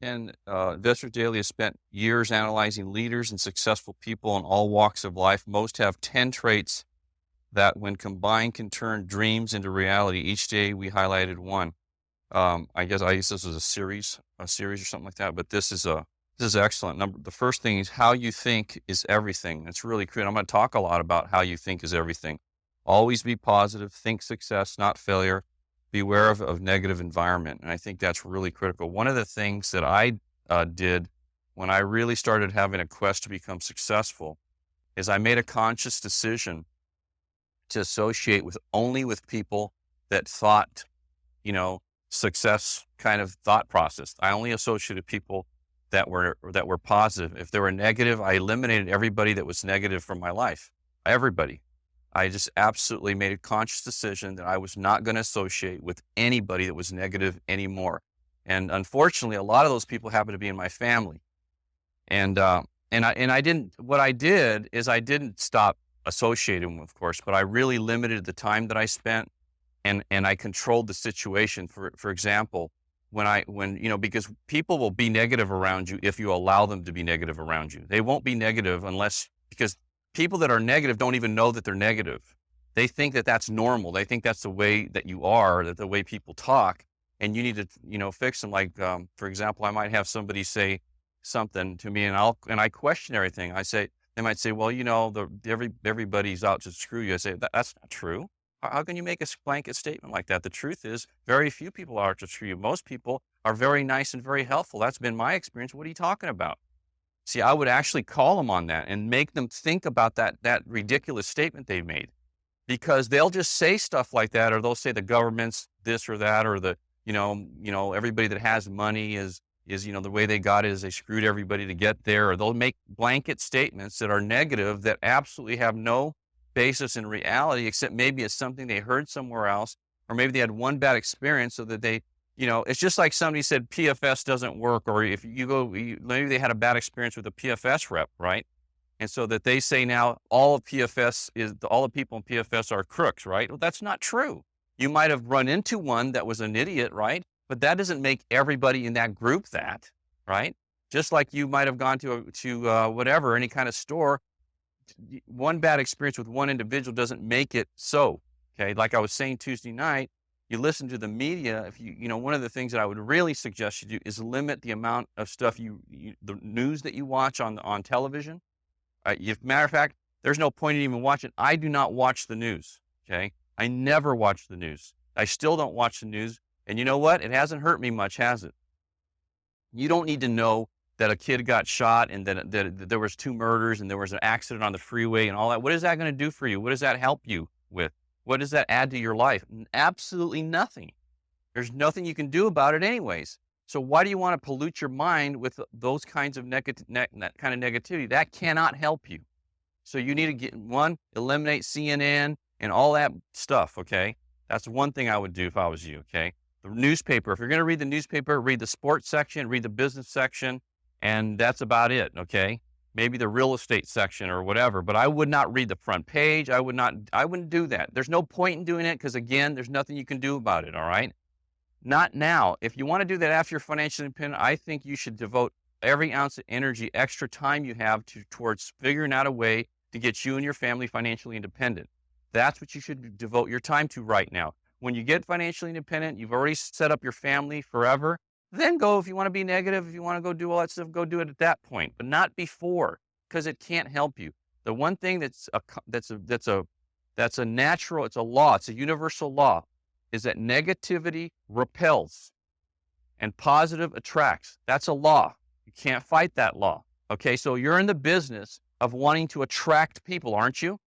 And Investor Daily has spent years analyzing leaders and successful people in all walks of life. Most have 10 traits that, when combined, can turn dreams into reality. Each day we highlighted one. I guess this was a series or something like that. But this is excellent. The first thing is how you think is everything. It's really critical. I'm going to talk a lot about how you think is everything. Always be positive. Think success, not failure. Beware of negative environment, and I think that's really critical. One of the things that I did when I really started having a quest to become successful is I made a conscious decision to associate with only with people that thought, you know, success kind of thought process. I only associated people that were positive. If they were negative, I eliminated everybody that was negative from my life. Everybody. I just absolutely made a conscious decision that I was not going to associate with anybody that was negative anymore. And unfortunately, a lot of those people happen to be in my family. And I didn't. What I did is I didn't stop associating them, of course, but I really limited the time that I spent, and I controlled the situation. For example, because people will be negative around you if you allow them to be negative around you. They won't be negative because people that are negative don't even know that they're negative. They think that that's normal. They think that's the way that you are, that the way people talk, and you need to, fix them. Like, for example, I might have somebody say something to me, and I question everything. They might say, well, everybody's out to screw you. I say, that's not true. How can you make a blanket statement like that? The truth is, very few people are out to screw you. Most people are very nice and very helpful. That's been my experience. What are you talking about? See, I would actually call them on that and make them think about that ridiculous statement they made, because they'll just say stuff like that, or they'll say the government's this or that, or everybody that has money is the way they got it is they screwed everybody to get there, or they'll make blanket statements that are negative that absolutely have no basis in reality, except maybe it's something they heard somewhere else, or maybe they had one bad experience so that it's just like somebody said PFS doesn't work, or if maybe they had a bad experience with a PFS rep, right? And so that they say now all the people in PFS are crooks, right? Well, that's not true. You might have run into one that was an idiot, right? But that doesn't make everybody in that group that, right? Just like you might have gone to whatever, any kind of store. One bad experience with one individual doesn't make it so. Okay, like I was saying Tuesday night, you listen to the media. If one of the things that I would really suggest you do is limit the amount of stuff the news that you watch on television. Matter of fact, there's no point in even watching. I do not watch the news. Okay, I never watch the news. I still don't watch the news. And you know what? It hasn't hurt me much, has it? You don't need to know that a kid got shot and that there was 2 murders and there was an accident on the freeway and all that. What is that going to do for you? What does that help you with? What does that add to your life? Absolutely nothing. There's nothing you can do about it anyways. So why do you want to pollute your mind with those kinds of that kind of negativity? That cannot help you. So you need to eliminate CNN and all that stuff, okay? That's one thing I would do if I was you, okay? The newspaper, if you're going to read the newspaper, read the sports section, read the business section, and that's about it, okay? Maybe the real estate section or whatever, but I would not read the front page. I wouldn't do that. There's no point in doing it because, again, there's nothing you can do about it, all right? Not now. If you want to do that after you're financially independent, I think you should devote every ounce of energy, extra time you have towards figuring out a way to get you and your family financially independent. That's what you should devote your time to right now. When you get financially independent, you've already set up your family forever. Then go, if you want to be negative, if you want to go do all that stuff, go do it at that point, but not before, because it can't help you. The one thing that's a natural, it's a law, it's a universal law, is that negativity repels and positive attracts. That's a law. You can't fight that law. Okay, so you're in the business of wanting to attract people, aren't you?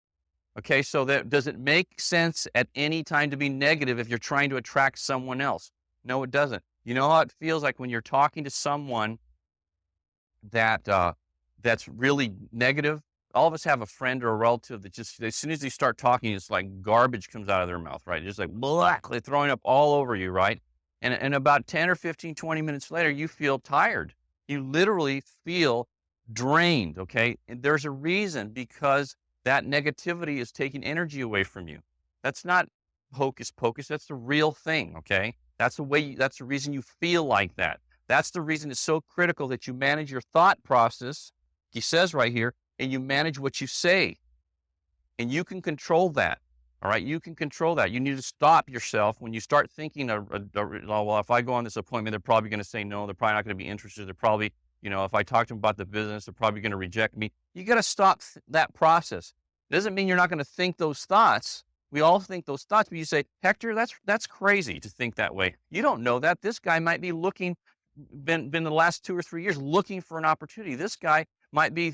Okay, so does it make sense at any time to be negative if you're trying to attract someone else? No, it doesn't. You know how it feels like when you're talking to someone that's really negative? All of us have a friend or a relative that just, as soon as they start talking, it's like garbage comes out of their mouth, right? Just like, blah, they're throwing up all over you, right? And about 10 or 15, 20 minutes later, you feel tired. You literally feel drained, okay? And there's a reason, because that negativity is taking energy away from you. That's not hocus pocus. That's the real thing, okay? That's the reason you feel like that. That's the reason it's so critical that you manage your thought process. He says right here, and you manage what you say. And you can control that. All right. You can control that. You need to stop yourself when you start thinking, oh, well, if I go on this appointment, they're probably going to say no. They're probably not going to be interested. They're probably, if I talk to them about the business, they're probably going to reject me. You got to stop that process. It doesn't mean you're not going to think those thoughts. We all think those thoughts, but you say, Hector, that's crazy to think that way. You don't know that. This guy might be been the last 2 or 3 years looking for an opportunity. This guy might be,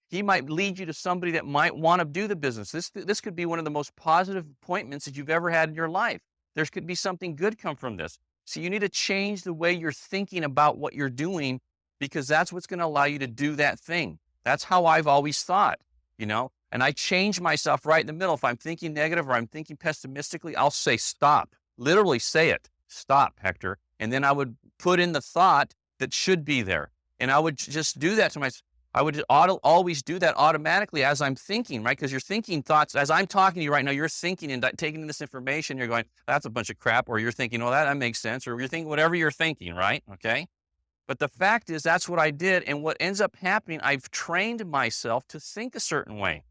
he might lead you to somebody that might want to do the business. This could be one of the most positive appointments that you've ever had in your life. There could be something good come from this. So you need to change the way you're thinking about what you're doing, because that's what's going to allow you to do that thing. That's how I've always thought, and I change myself right in the middle. If I'm thinking negative or I'm thinking pessimistically, I'll say stop. Literally say it. Stop, Hector. And then I would put in the thought that should be there. And I would just do that to myself. I would always do that automatically as I'm thinking, right? Because you're thinking thoughts. As I'm talking to you right now, you're thinking and taking in this information. You're going, that's a bunch of crap. Or you're thinking, oh, that makes sense. Or you're thinking whatever you're thinking, right? Okay. But the fact is, that's what I did. And what ends up happening, I've trained myself to think a certain way.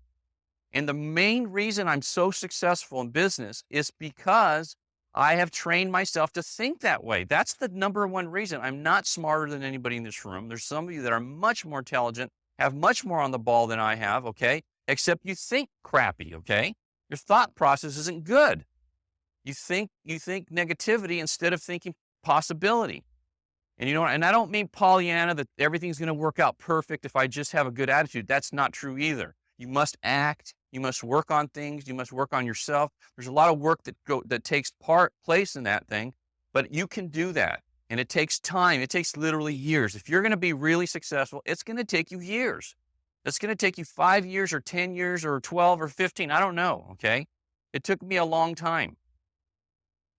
And the main reason I'm so successful in business is because I have trained myself to think that way. That's the number one reason. I'm not smarter than anybody in this room. There's some of you that are much more intelligent, have much more on the ball than I have, okay? Except you think crappy, okay? Your thought process isn't good. You think negativity instead of thinking possibility. And I don't mean Pollyanna, that everything's going to work out perfect if I just have a good attitude. That's not true either. You must act. You must work on things. You must work on yourself. There's a lot of work that takes place in that thing, but you can do that. And it takes time. It takes literally years. If you're going to be really successful, it's going to take you years. It's going to take you 5 years or 10 years or 12 or 15. I don't know. Okay. It took me a long time.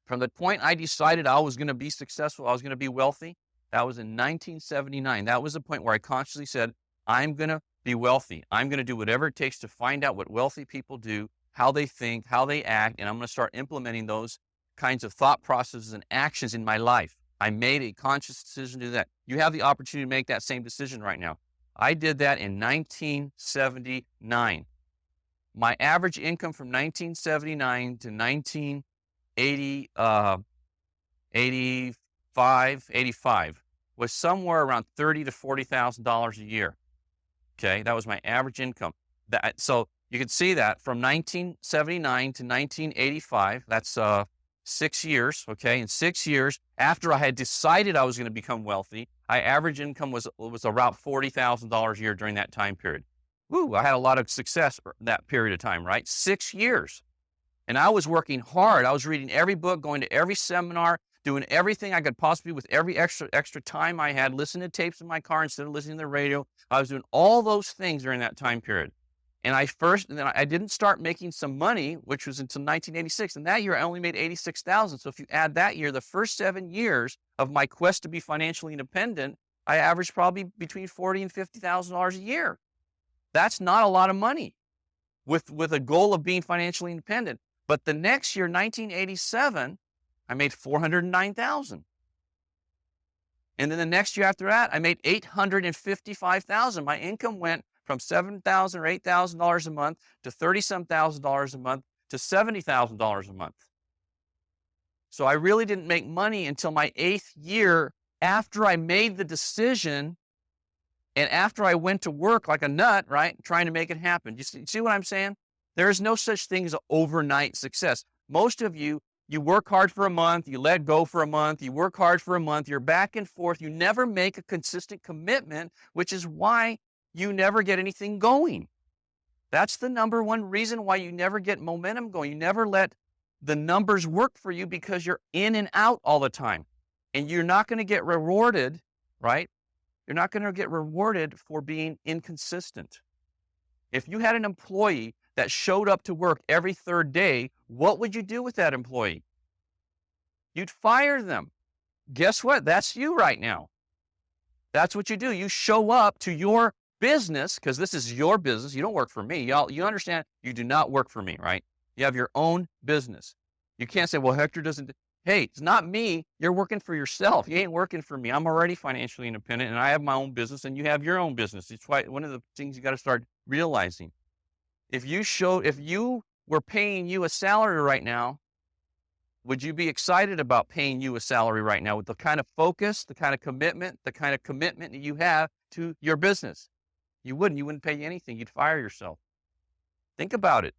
From the point I decided I was going to be successful, I was going to be wealthy, that was in 1979. That was the point where I consciously said, I'm going to be wealthy. I'm going to do whatever it takes to find out what wealthy people do, how they think, how they act, and I'm going to start implementing those kinds of thought processes and actions in my life. I made a conscious decision to do that. You have the opportunity to make that same decision right now. I did that in 1979. My average income from 1979 to 1985 was somewhere around $30,000 to $40,000 a year. Okay, that was my average income. So you can see that from 1979 to 1985, that's 6 years. Okay, in 6 years after I had decided I was going to become wealthy, my average income was around $40,000 a year during that time period. Woo, I had a lot of success that period of time, right? 6 years. And I was working hard. I was reading every book, going to every seminar, doing everything I could possibly with every extra time I had, listening to tapes in my car instead of listening to the radio. I was doing all those things during that time period. And then I didn't start making some money, which was until 1986. And that year I only made $86,000. So if you add that year, the first 7 years of my quest to be financially independent, I averaged probably between $40,000 and $50,000 a year. That's not a lot of money with a goal of being financially independent. But the next year, 1987, I made $409,000. And then the next year after that, I made $855,000. My income went from $7,000 or $8,000 a month to $30-some thousand a month to $70,000 a month. So I really didn't make money until my 8th year after I made the decision and after I went to work like a nut, right, trying to make it happen. You see what I'm saying? There is no such thing as an overnight success. Most of you work hard for a month, you let go for a month, you work hard for a month, you're back and forth. You never make a consistent commitment, which is why you never get anything going. That's the number one reason why you never get momentum going. You never let the numbers work for you because you're in and out all the time. And you're not going to get rewarded, right? You're not going to get rewarded for being inconsistent. If you had an employee that showed up to work every 3rd day, what would you do with that employee? You'd fire them. Guess what? That's you right now. That's what you do. You show up to your business, because this is your business. You don't work for me. You understand? You do not work for me, right? You have your own business. You can't say, well, Hector doesn't. Hey, it's not me. You're working for yourself. You ain't working for me. I'm already financially independent and I have my own business and you have your own business. It's why one of the things you got to start realizing. If you were paying you a salary right now, would you be excited about paying you a salary right now with the kind of focus, the kind of commitment that you have to your business? You wouldn't. You wouldn't pay you anything. You'd fire yourself. Think about it.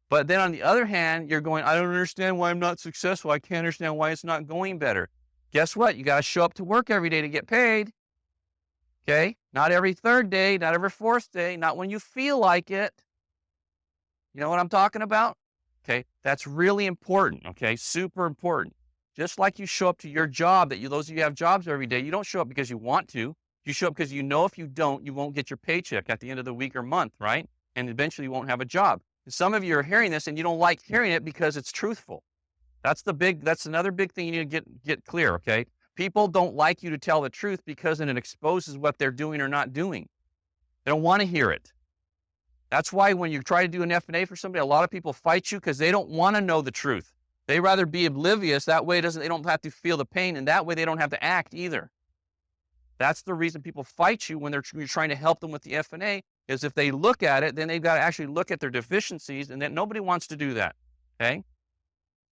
But then on the other hand, you're going, I don't understand why I'm not successful. I can't understand why it's not going better. Guess what? You got to show up to work every day to get paid. Okay? Not every third day, not every fourth day, not when you feel like it. You know what I'm talking about? Okay? That's really important. Okay? Super important. Just like you show up to your job, those of you have jobs every day, you don't show up because you want to. You show up because you know if you don't, you won't get your paycheck at the end of the week or month, right? And eventually you won't have a job. Some of you are hearing this and you don't like hearing it because it's truthful. That's another big thing you need to get clear, okay? People don't like you to tell the truth because then it exposes what they're doing or not doing. They don't want to hear it. That's why when you try to do an F&A for somebody, a lot of people fight you because they don't want to know the truth. They rather be oblivious. That way they don't have to feel the pain, and that way they don't have to act either. That's the reason people fight you when you're trying to help them with the F&A, is if they look at it, then they've got to actually look at their deficiencies, and that nobody wants to do that, okay?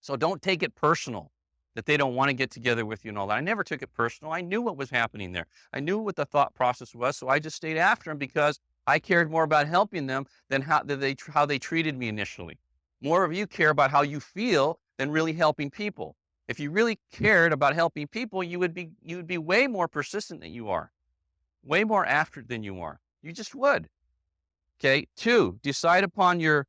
So don't take it personal that they don't want to get together with you and all that. I never took it personal. I knew what was happening there. I knew what the thought process was, so I just stayed after them because I cared more about helping them than how they treated me initially. More of you care about how you feel than really helping people. If you really cared about helping people, you would be way more persistent than you are, way more after it than you are. You just would. Okay. 2, decide upon your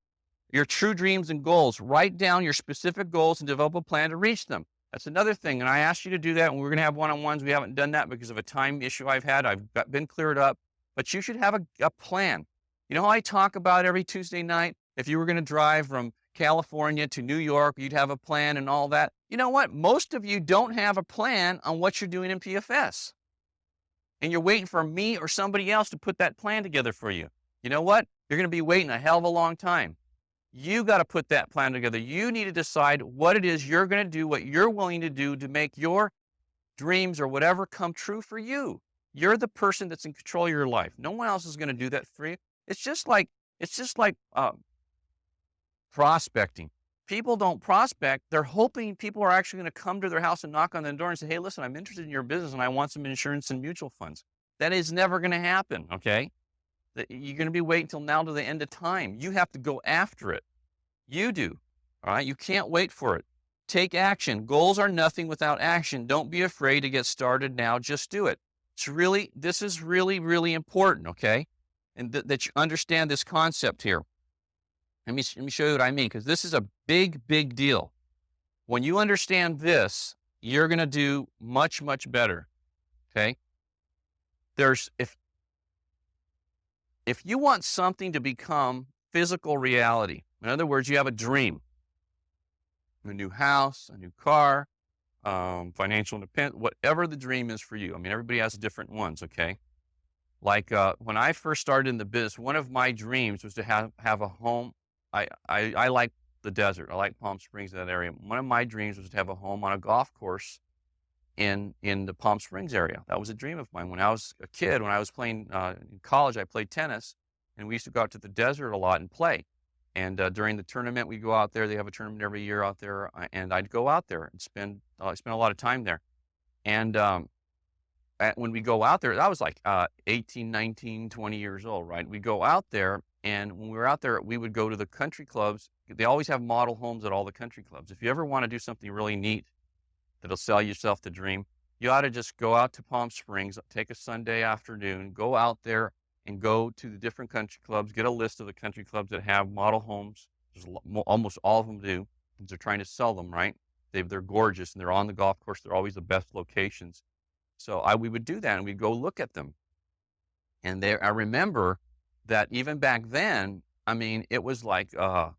true dreams and goals. Write down your specific goals and develop a plan to reach them. That's another thing. And I asked you to do that, and we're going to have one-on-ones. We haven't done that because of a time issue I've had. I've been cleared up, but you should have a plan. You know how I talk about every Tuesday night? If you were going to drive from California to New York, you'd have a plan and all that. You know what? Most of you don't have a plan on what you're doing in PFS. And you're waiting for me or somebody else to put that plan together for you. You know what? You're going to be waiting a hell of a long time. You got to put that plan together. You need to decide what it is you're going to do, what you're willing to do to make your dreams or whatever come true for you. You're the person that's in control of your life. No one else is going to do that for you. It's just like prospecting. People don't prospect. They're hoping people are actually going to come to their house and knock on the door and say, hey, listen, I'm interested in your business and I want some insurance and mutual funds. That is never going to happen, okay? You're going to be waiting until now to the end of time. You have to go after it. You do, all right? You can't wait for it. Take action. Goals are nothing without action. Don't be afraid to get started now. Just do it. This is really, really important, okay? And that you understand this concept here. Let me show you what I mean, because this is a big, big deal. When you understand this, you're going to do much, much better, okay? If you want something to become physical reality, in other words, you have a dream, a new house, a new car, financial independence, whatever the dream is for you. I mean, everybody has different ones, okay? Like when I first started in the business, one of my dreams was to have a home. I like the desert. I like Palm Springs, that area. One of my dreams was to have a home on a golf course in the Palm Springs area. That was a dream of mine. When I was a kid, when I was playing in college, I played tennis, and we used to go out to the desert a lot and play. And during the tournament, we go out there. They have a tournament every year out there, and I'd go out there and spend a lot of time there. And when we go out there, I was like 18, 19, 20 years old, right? We go out there, and when we were out there, we would go to the country clubs. They always have model homes at all the country clubs. If you ever want to do something really neat that'll sell yourself the dream, you ought to just go out to Palm Springs, take a Sunday afternoon, go out there and go to the different country clubs, get a list of the country clubs that have model homes. Almost all of them do, because they're trying to sell them, right? They're gorgeous, and they're on the golf course. They're always the best locations. So we would do that, and we'd go look at them. And I remember that even back then, I mean, it was like a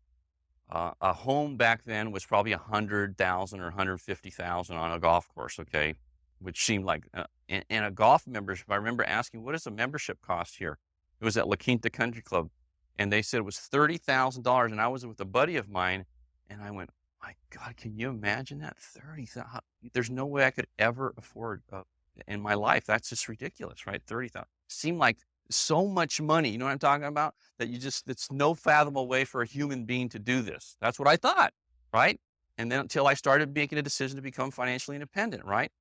home back then was probably $100,000 or $150,000 on a golf course, okay? Which seemed like, and a golf membership, I remember asking, what does a membership cost here? It was at La Quinta Country Club. And they said it was $30,000. And I was with a buddy of mine, and I went, My God, can you imagine that? 30,000. There's no way I could ever afford in my life. That's just ridiculous, right? 30,000 seemed like so much money. You know what I'm talking about? That it's no fathomable way for a human being to do this. That's what I thought, right? And then until I started making a decision to become financially independent, right?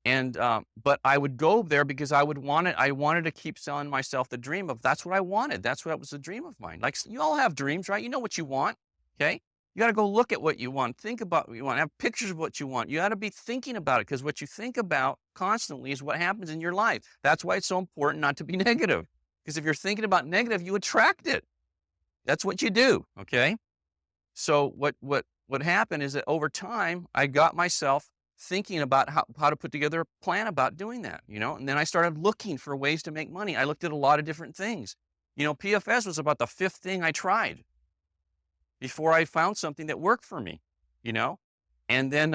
And but I would go there because I wanted to keep selling myself the dream of that's what I wanted. That's what was a dream of mine. Like you all have dreams, right? You know what you want. Okay. You got to go look at what you want, think about what you want, have pictures of what you want. You got to be thinking about it because what you think about constantly is what happens in your life. That's why it's so important not to be negative. Because if you're thinking about negative, you attract it. That's what you do. Okay. So what happened is that over time, I got myself thinking about how to put together a plan about doing that, and then I started looking for ways to make money. I looked at a lot of different things. PFS was about the fifth thing I tried before I found something that worked for me, you know, and then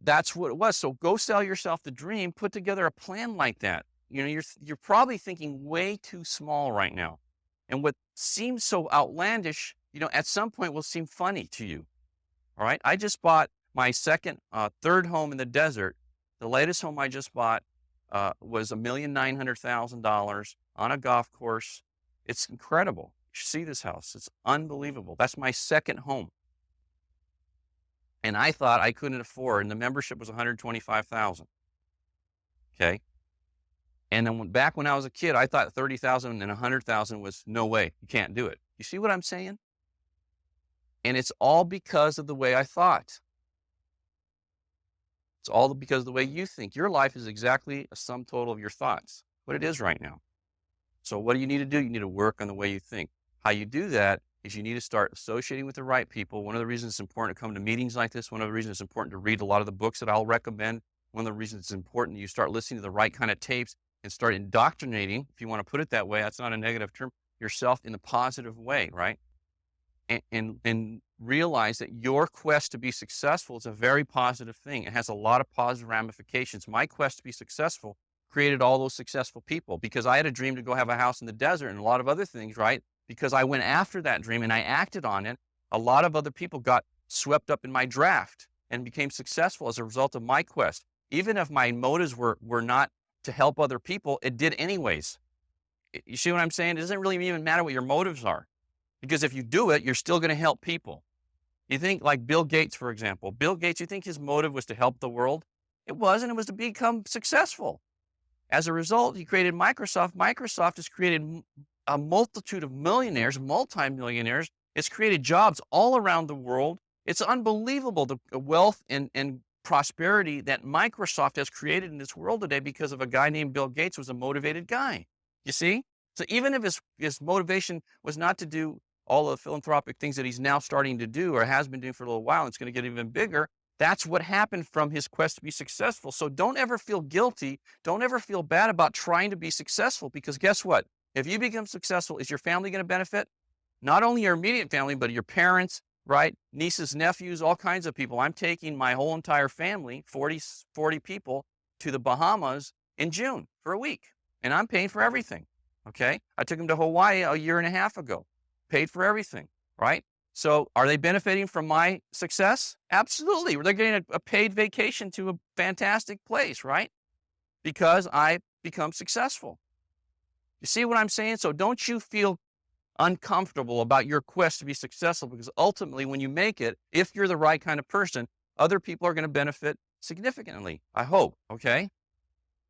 that's what it was. So go sell yourself the dream, put together a plan like that. You're probably thinking way too small right now. And what seems so outlandish, at some point will seem funny to you. All right. I just bought my third home in the desert. The latest home I just bought was $1,900,000 on a golf course. It's incredible. You should see this house. It's unbelievable. That's my second home. And I thought I couldn't afford, and the membership was $125,000. Okay. And then back when I was a kid, I thought $30,000 and $100,000 was no way. You can't do it. You see what I'm saying? And it's all because of the way I thought. It's all because of the way you think. Your life is exactly a sum total of your thoughts, what it is right now. So what do you need to do? You need to work on the way you think. How you do that is you need to start associating with the right people. One of the reasons it's important to come to meetings like this, one of the reasons it's important to read a lot of the books that I'll recommend, one of the reasons it's important you start listening to the right kind of tapes and start indoctrinating, if you want to put it that way, that's not a negative term, yourself in a positive way, right? And realize that your quest to be successful is a very positive thing. It has a lot of positive ramifications. My quest to be successful created all those successful people because I had a dream to go have a house in the desert and a lot of other things, right? Because I went after that dream and I acted on it. A lot of other people got swept up in my draft and became successful as a result of my quest. Even if my motives were not to help other people, it did anyways. You see what I'm saying? It doesn't really even matter what your motives are. Because if you do it, you're still going to help people. You think like Bill Gates, for example. Bill Gates, you think his motive was to help the world? It wasn't. It was to become successful. As a result, he created Microsoft. Microsoft has created a multitude of millionaires, multimillionaires. It's created jobs all around the world. It's unbelievable the wealth and prosperity that Microsoft has created in this world today because of a guy named Bill Gates who was a motivated guy. You see? So even if his motivation was not to do all the philanthropic things that he's now starting to do or has been doing for a little while, and it's going to get even bigger. That's what happened from his quest to be successful. So don't ever feel guilty. Don't ever feel bad about trying to be successful because guess what? If you become successful, is your family going to benefit? Not only your immediate family, but your parents, right? Nieces, nephews, all kinds of people. I'm taking my whole entire family, 40 people, to the Bahamas in June for a week, and I'm paying for everything. Okay. I took them to Hawaii a year and a half ago. Paid for everything, right? So are they benefiting from my success? Absolutely. They're getting a paid vacation to a fantastic place, right? Because I become successful. You see what I'm saying? So don't you feel uncomfortable about your quest to be successful because ultimately when you make it, if you're the right kind of person, other people are going to benefit significantly, I hope, okay?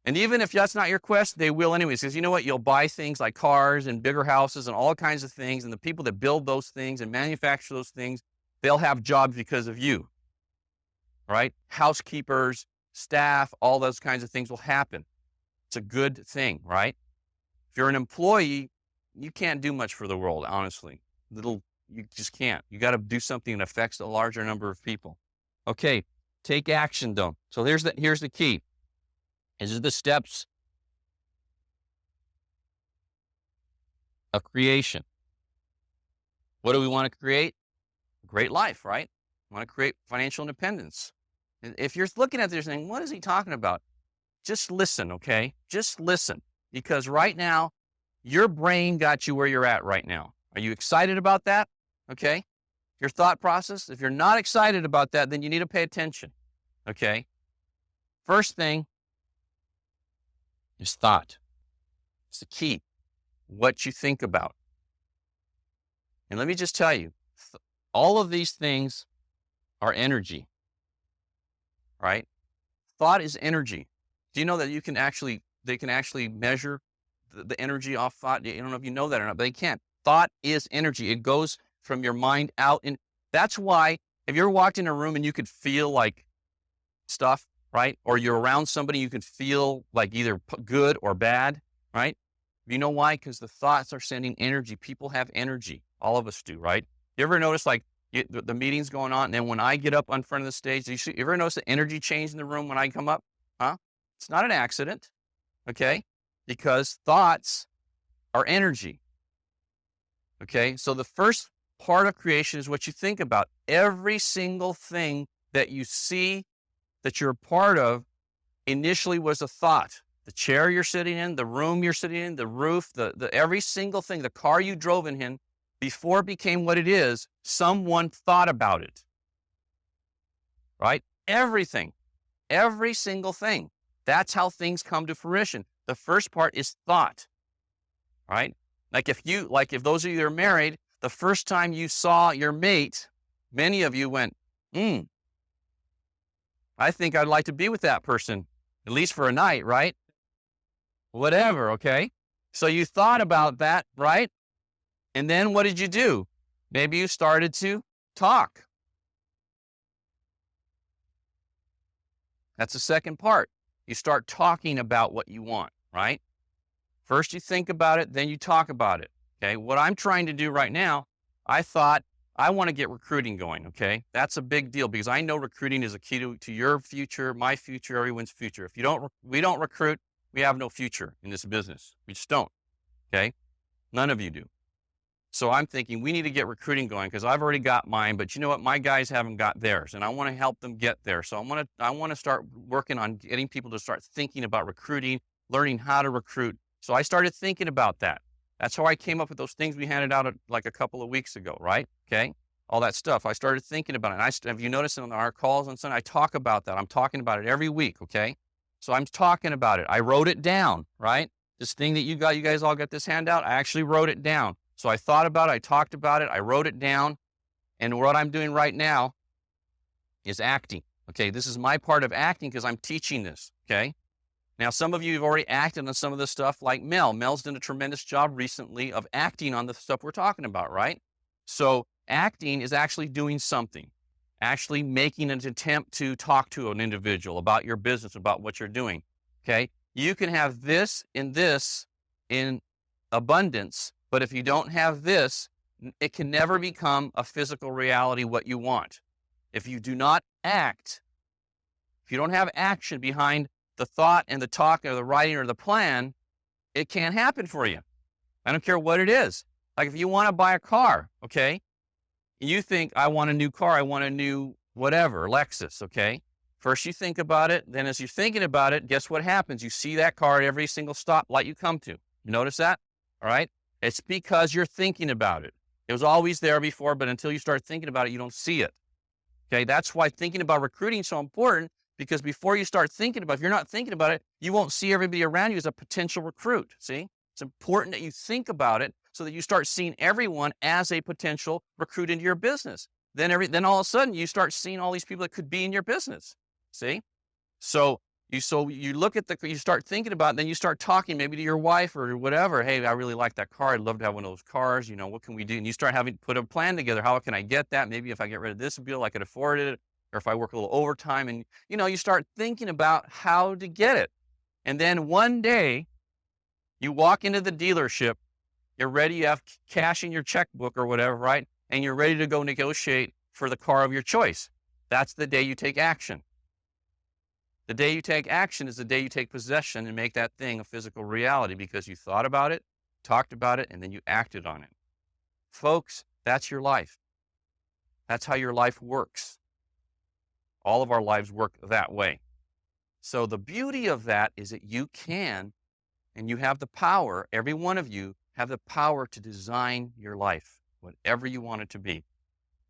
And even if that's not your quest, they will anyways, because you know what? You'll buy things like cars and bigger houses and all kinds of things. And the people that build those things and manufacture those things, they'll have jobs because of you, right? Housekeepers, staff, all those kinds of things will happen. It's a good thing, right? If you're an employee, you can't do much for the world, honestly. You just can't. You got to do something that affects a larger number of people. Okay, take action though. So here's the key. These are the steps of creation. What do we want to create? A great life, right? We want to create financial independence. And if you're looking at this saying, what is he talking about? Just listen, okay? Just listen. Because right now, your brain got you where you're at right now. Are you excited about that? Okay? your thought process, if you're not excited about that, then you need to pay attention, okay? First thing is thought. It's the key, what you think about. And let me just tell you, all of these things are energy, right? Thought is energy. Do you know that they can actually measure the energy off thought? I don't know if you know that or not, but they can. Thought is energy. It goes from your mind out. And that's why if you're walked in a room and you could feel like stuff, right? Or you're around somebody, you can feel like either good or bad, right? You know why? Because the thoughts are sending energy. People have energy. All of us do, right? You ever notice like the meeting's going on, and then when I get up on front of the stage, you ever notice the energy change in the room when I come up? Huh? It's not an accident, okay? Because thoughts are energy, okay? So the first part of creation is what you think about. Every single thing that you see that you're a part of initially was a thought. The chair you're sitting in, the room you're sitting in, the roof, the every single thing, the car you drove in, before it became what it is, someone thought about it, right? Everything, every single thing. That's how things come to fruition. The first part is thought, right? Like if those of you that are married, the first time you saw your mate, many of you went, I think I'd like to be with that person, at least for a night, right? Whatever, okay? So you thought about that, right? And then what did you do? Maybe you started to talk. That's the second part. You start talking about what you want, right? First you think about it, then you talk about it, okay? What I'm trying to do right now, I thought I want to get recruiting going, okay? That's a big deal because I know recruiting is a key to your future, my future, everyone's future. If we don't recruit, we have no future in this business. We just don't, okay? None of you do. So I'm thinking we need to get recruiting going because I've already got mine, but you know what? My guys haven't got theirs, and I want to help them get there. So I want to start working on getting people to start thinking about recruiting, learning how to recruit. So I started thinking about that. That's how I came up with those things we handed out like a couple of weeks ago, right? Okay, all that stuff. I started thinking about it. And have you noticed on our calls on Sunday, I talk about that. I'm talking about it every week, okay? So I'm talking about it. I wrote it down, right? This thing that you guys all got this handout, I actually wrote it down. So I thought about it, I talked about it, I wrote it down, and what I'm doing right now is acting. Okay, this is my part of acting because I'm teaching this, okay? Now, some of you have already acted on some of this stuff like Mel. Mel's done a tremendous job recently of acting on the stuff we're talking about, right? So acting is actually doing something, actually making an attempt to talk to an individual about your business, about what you're doing, okay? You can have this in abundance, but if you don't have this, it can never become a physical reality what you want. If you do not act, if you don't have action behind the thought and the talk or the writing or the plan, it can't happen for you. I don't care what it is. Like if you want to buy a car, okay? You think, I want a new car, I want a new whatever, Lexus, okay? First you think about it, then as you're thinking about it, guess what happens? You see that car at every single stoplight you come to. You notice that? All right? It's because you're thinking about it. It was always there before, but until you start thinking about it, you don't see it. Okay, that's why thinking about recruiting is so important, because before you start thinking about it, if you're not thinking about it, you won't see everybody around you as a potential recruit. See? It's important that you think about it so that you start seeing everyone as a potential recruit into your business. Then all of a sudden you start seeing all these people that could be in your business. See? So you look at you start thinking about it, then you start talking maybe to your wife or whatever. Hey, I really like that car. I'd love to have one of those cars. You know, what can we do? And you start having to put a plan together. How can I get that? Maybe if I get rid of this bill, I could afford it. Or if I work a little overtime, and you start thinking about how to get it. And then one day you walk into the dealership, you're ready, you have cash in your checkbook or whatever, right? And you're ready to go negotiate for the car of your choice. That's the day you take action. The day you take action is the day you take possession and make that thing a physical reality because you thought about it, talked about it, and then you acted on it. Folks, that's your life. That's how your life works. All of our lives work that way. So the beauty of that is that you can, and you have the power, every one of you have the power to design your life, whatever you want it to be.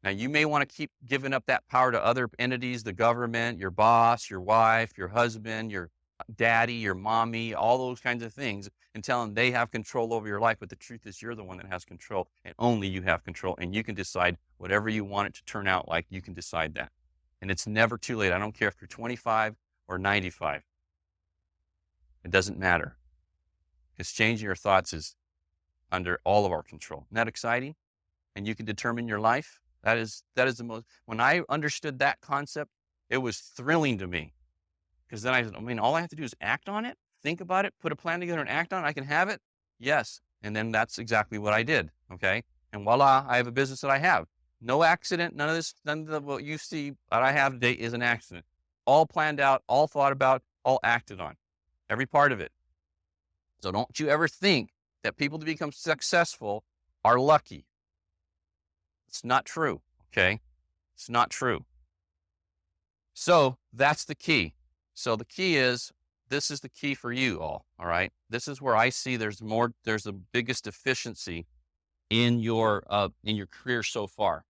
Now, you may want to keep giving up that power to other entities, the government, your boss, your wife, your husband, your daddy, your mommy, all those kinds of things, and tell them they have control over your life. But the truth is, you're the one that has control, and only you have control. And you can decide whatever you want it to turn out like. You can decide that. And it's never too late. I don't care if you're 25 or 95. It doesn't matter. Because changing your thoughts is under all of our control. Isn't that exciting? And you can determine your life. That is the most, when I understood that concept, it was thrilling to me. Because then I mean, all I have to do is act on it, think about it, put a plan together and act on it. I can have it. Yes. And then that's exactly what I did. Okay. And voila, I have a business that I have. No accident. None of this, none of what you see that I have today is an accident. All planned out, all thought about, all acted on. Every part of it. So don't you ever think that people to become successful are lucky. It's not true. Okay. It's not true. So that's the key. So the key is, this is the key for you all right? This is where I see there's the biggest deficiency in your career so far.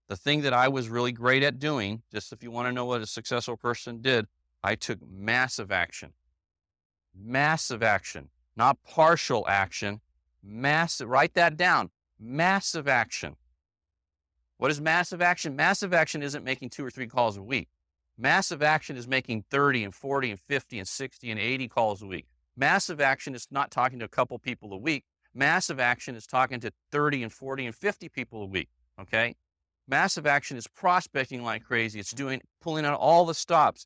The thing that I was really great at doing, just if you want to know what a successful person did, I took massive action. Massive action, not partial action, massive, write that down, massive action. What is massive action? Massive action isn't making 2 or 3 calls a week. Massive action is making 30 and 40 and 50 and 60 and 80 calls a week. Massive action is not talking to a couple people a week. Massive action is talking to 30 and 40 and 50 people a week, okay? Massive action is prospecting like crazy. It's pulling out all the stops,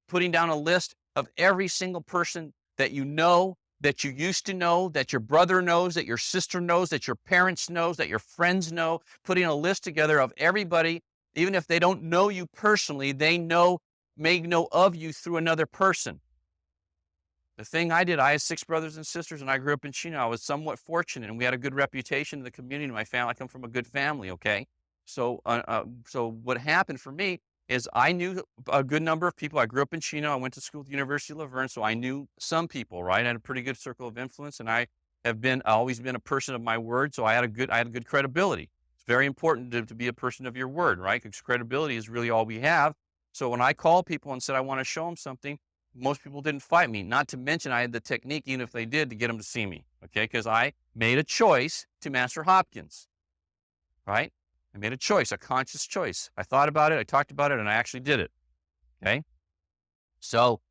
putting down a list of every single person that you know, that you used to know, that your brother knows, that your sister knows, that your parents knows, that your friends know, putting a list together of everybody. Even if they don't know you personally, they may know of you through another person. The thing I did, I had 6 brothers and sisters, and I grew up in Chino. I was somewhat fortunate, and we had a good reputation in the community. My family, I come from a good family, okay? So what happened for me is I knew a good number of people. I grew up in Chino. I went to school at the University of Laverne, so I knew some people, right? I had a pretty good circle of influence, and I have always been a person of my word, so I had good credibility. Very important to be a person of your word, right? Because credibility is really all we have. So when I called people and said, I want to show them something, most people didn't fight me. Not to mention I had the technique, even if they did, to get them to see me, okay? Because I made a choice to master Hopkins, right? I made a choice, a conscious choice. I thought about it, I talked about it, and I actually did it, okay? So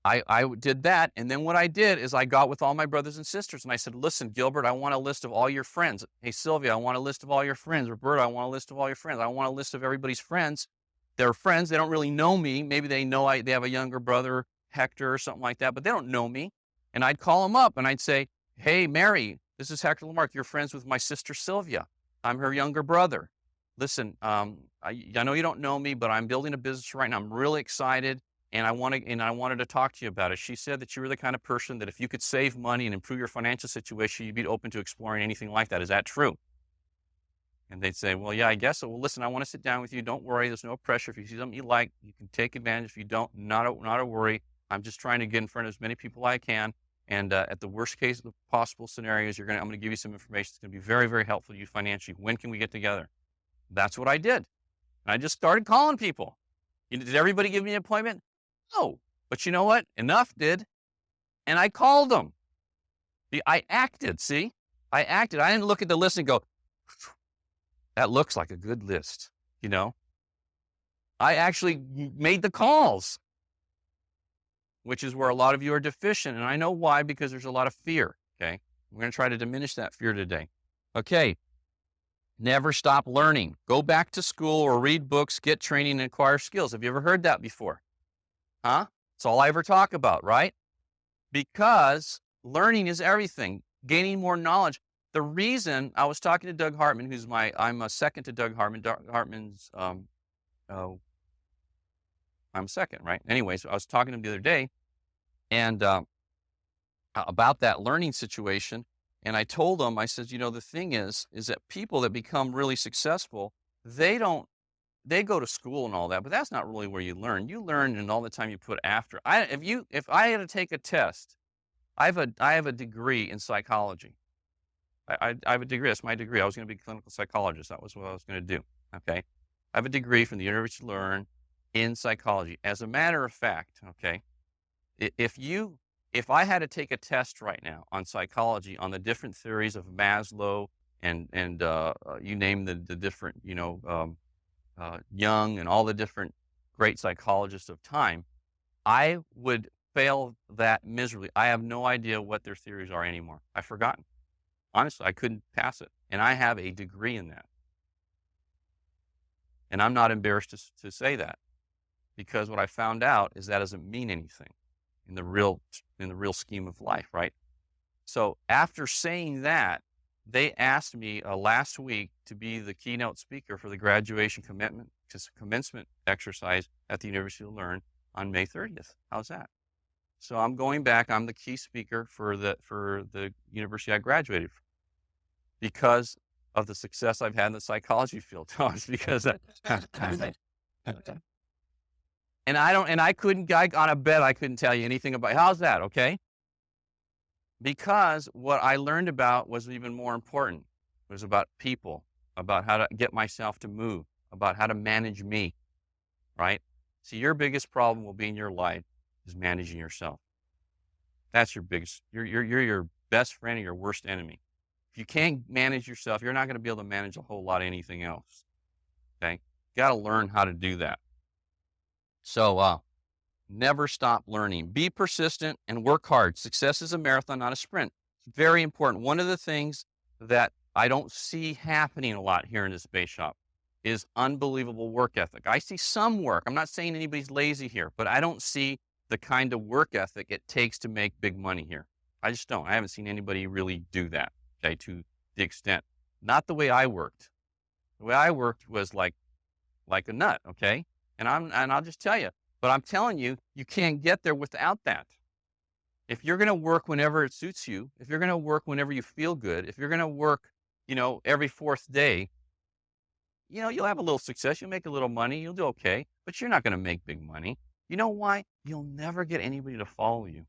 I did that, and then what I did is I got with all my brothers and sisters, and I said, listen, Gilbert, I want a list of all your friends. Hey, Sylvia, I want a list of all your friends. Roberta, I want a list of all your friends. I want a list of everybody's friends. They're friends. They don't really know me. Maybe they know they have a younger brother, Hector, or something like that, but they don't know me. And I'd call them up, and I'd say, hey, Mary, this is Hector LaMarque. You're friends with my sister, Sylvia. I'm her younger brother. Listen, I know you don't know me, but I'm building a business right now. I'm really excited. And I wanted to talk to you about it. She said that you were the kind of person that if you could save money and improve your financial situation, you'd be open to exploring anything like that. Is that true? And they'd say, well, yeah, I guess so. Well, listen, I want to sit down with you. Don't worry. There's no pressure. If you see something you like, you can take advantage. If you don't, not a worry. I'm just trying to get in front of as many people as I can. And at the worst case of the possible scenarios, I'm going to give you some information that's going to be very, very helpful to you financially. When can we get together? That's what I did. And I just started calling people. Did everybody give me an appointment? No, but you know what? Enough did, and I called them. I acted, see? I acted. I didn't look at the list and go, that looks like a good list, you know? I actually made the calls, which is where a lot of you are deficient, and I know why, because there's a lot of fear, okay? We're going to try to diminish that fear today. Okay, never stop learning. Go back to school or read books, get training, and acquire skills. Have you ever heard that before? Huh? That's all I ever talk about, right? Because learning is everything, gaining more knowledge. The reason I was talking to Doug Hartman, I'm a second to Doug Hartman. Doug Hartman's, I'm a second, right? Anyways, I was talking to him the other day and about that learning situation. And I told him, I said, the thing is that people that become really successful, they go to school and all that, but that's not really where you learn. You learn in all the time you put after. If I had to take a test, I have a degree in psychology. I have a degree. That's my degree. I was going to be a clinical psychologist. That was what I was going to do. Okay. I have a degree from the University of Learn in psychology. As a matter of fact, okay, if I had to take a test right now on psychology on the different theories of Maslow and you name the different, Jung and all the different great psychologists of time, I would fail that miserably. I have no idea what their theories are anymore. I've forgotten. Honestly, I couldn't pass it. And I have a degree in that. And I'm not embarrassed to say that, because what I found out is that doesn't mean anything in the real scheme of life, right? So after saying that, they asked me last week to be the keynote speaker for the graduation commencement exercise at the University of Learn on May 30th. How's that? So I'm going back. I'm the key speaker for the university I graduated from because of the success I've had in the psychology field. No, it's because and I couldn't, on a bet, I couldn't tell you anything about. How's that? Okay. Because what I learned about was even more important. It was about people, about how to get myself to move, about how to manage me, right? See, your biggest problem will be in your life is managing yourself. That's your biggest, you're your best friend and your worst enemy. If you can't manage yourself, you're not going to be able to manage a whole lot of anything else. Okay? You got to learn how to do that. So, never stop learning. Be persistent and work hard. Success is a marathon, not a sprint. It's very important. One of the things that I don't see happening a lot here in this base shop is unbelievable work ethic. I see some work. I'm not saying anybody's lazy here, but I don't see the kind of work ethic it takes to make big money here. I just don't. I haven't seen anybody really do that, okay, to the extent. Not the way I worked. The way I worked was like a nut, okay? And I'll just tell you, but I'm telling you, you can't get there without that. If you're going to work whenever it suits you, if you're going to work whenever you feel good, if you're going to work, every fourth day, you'll have a little success. You'll make a little money. You'll do okay, but you're not going to make big money. You know why? You'll never get anybody to follow you,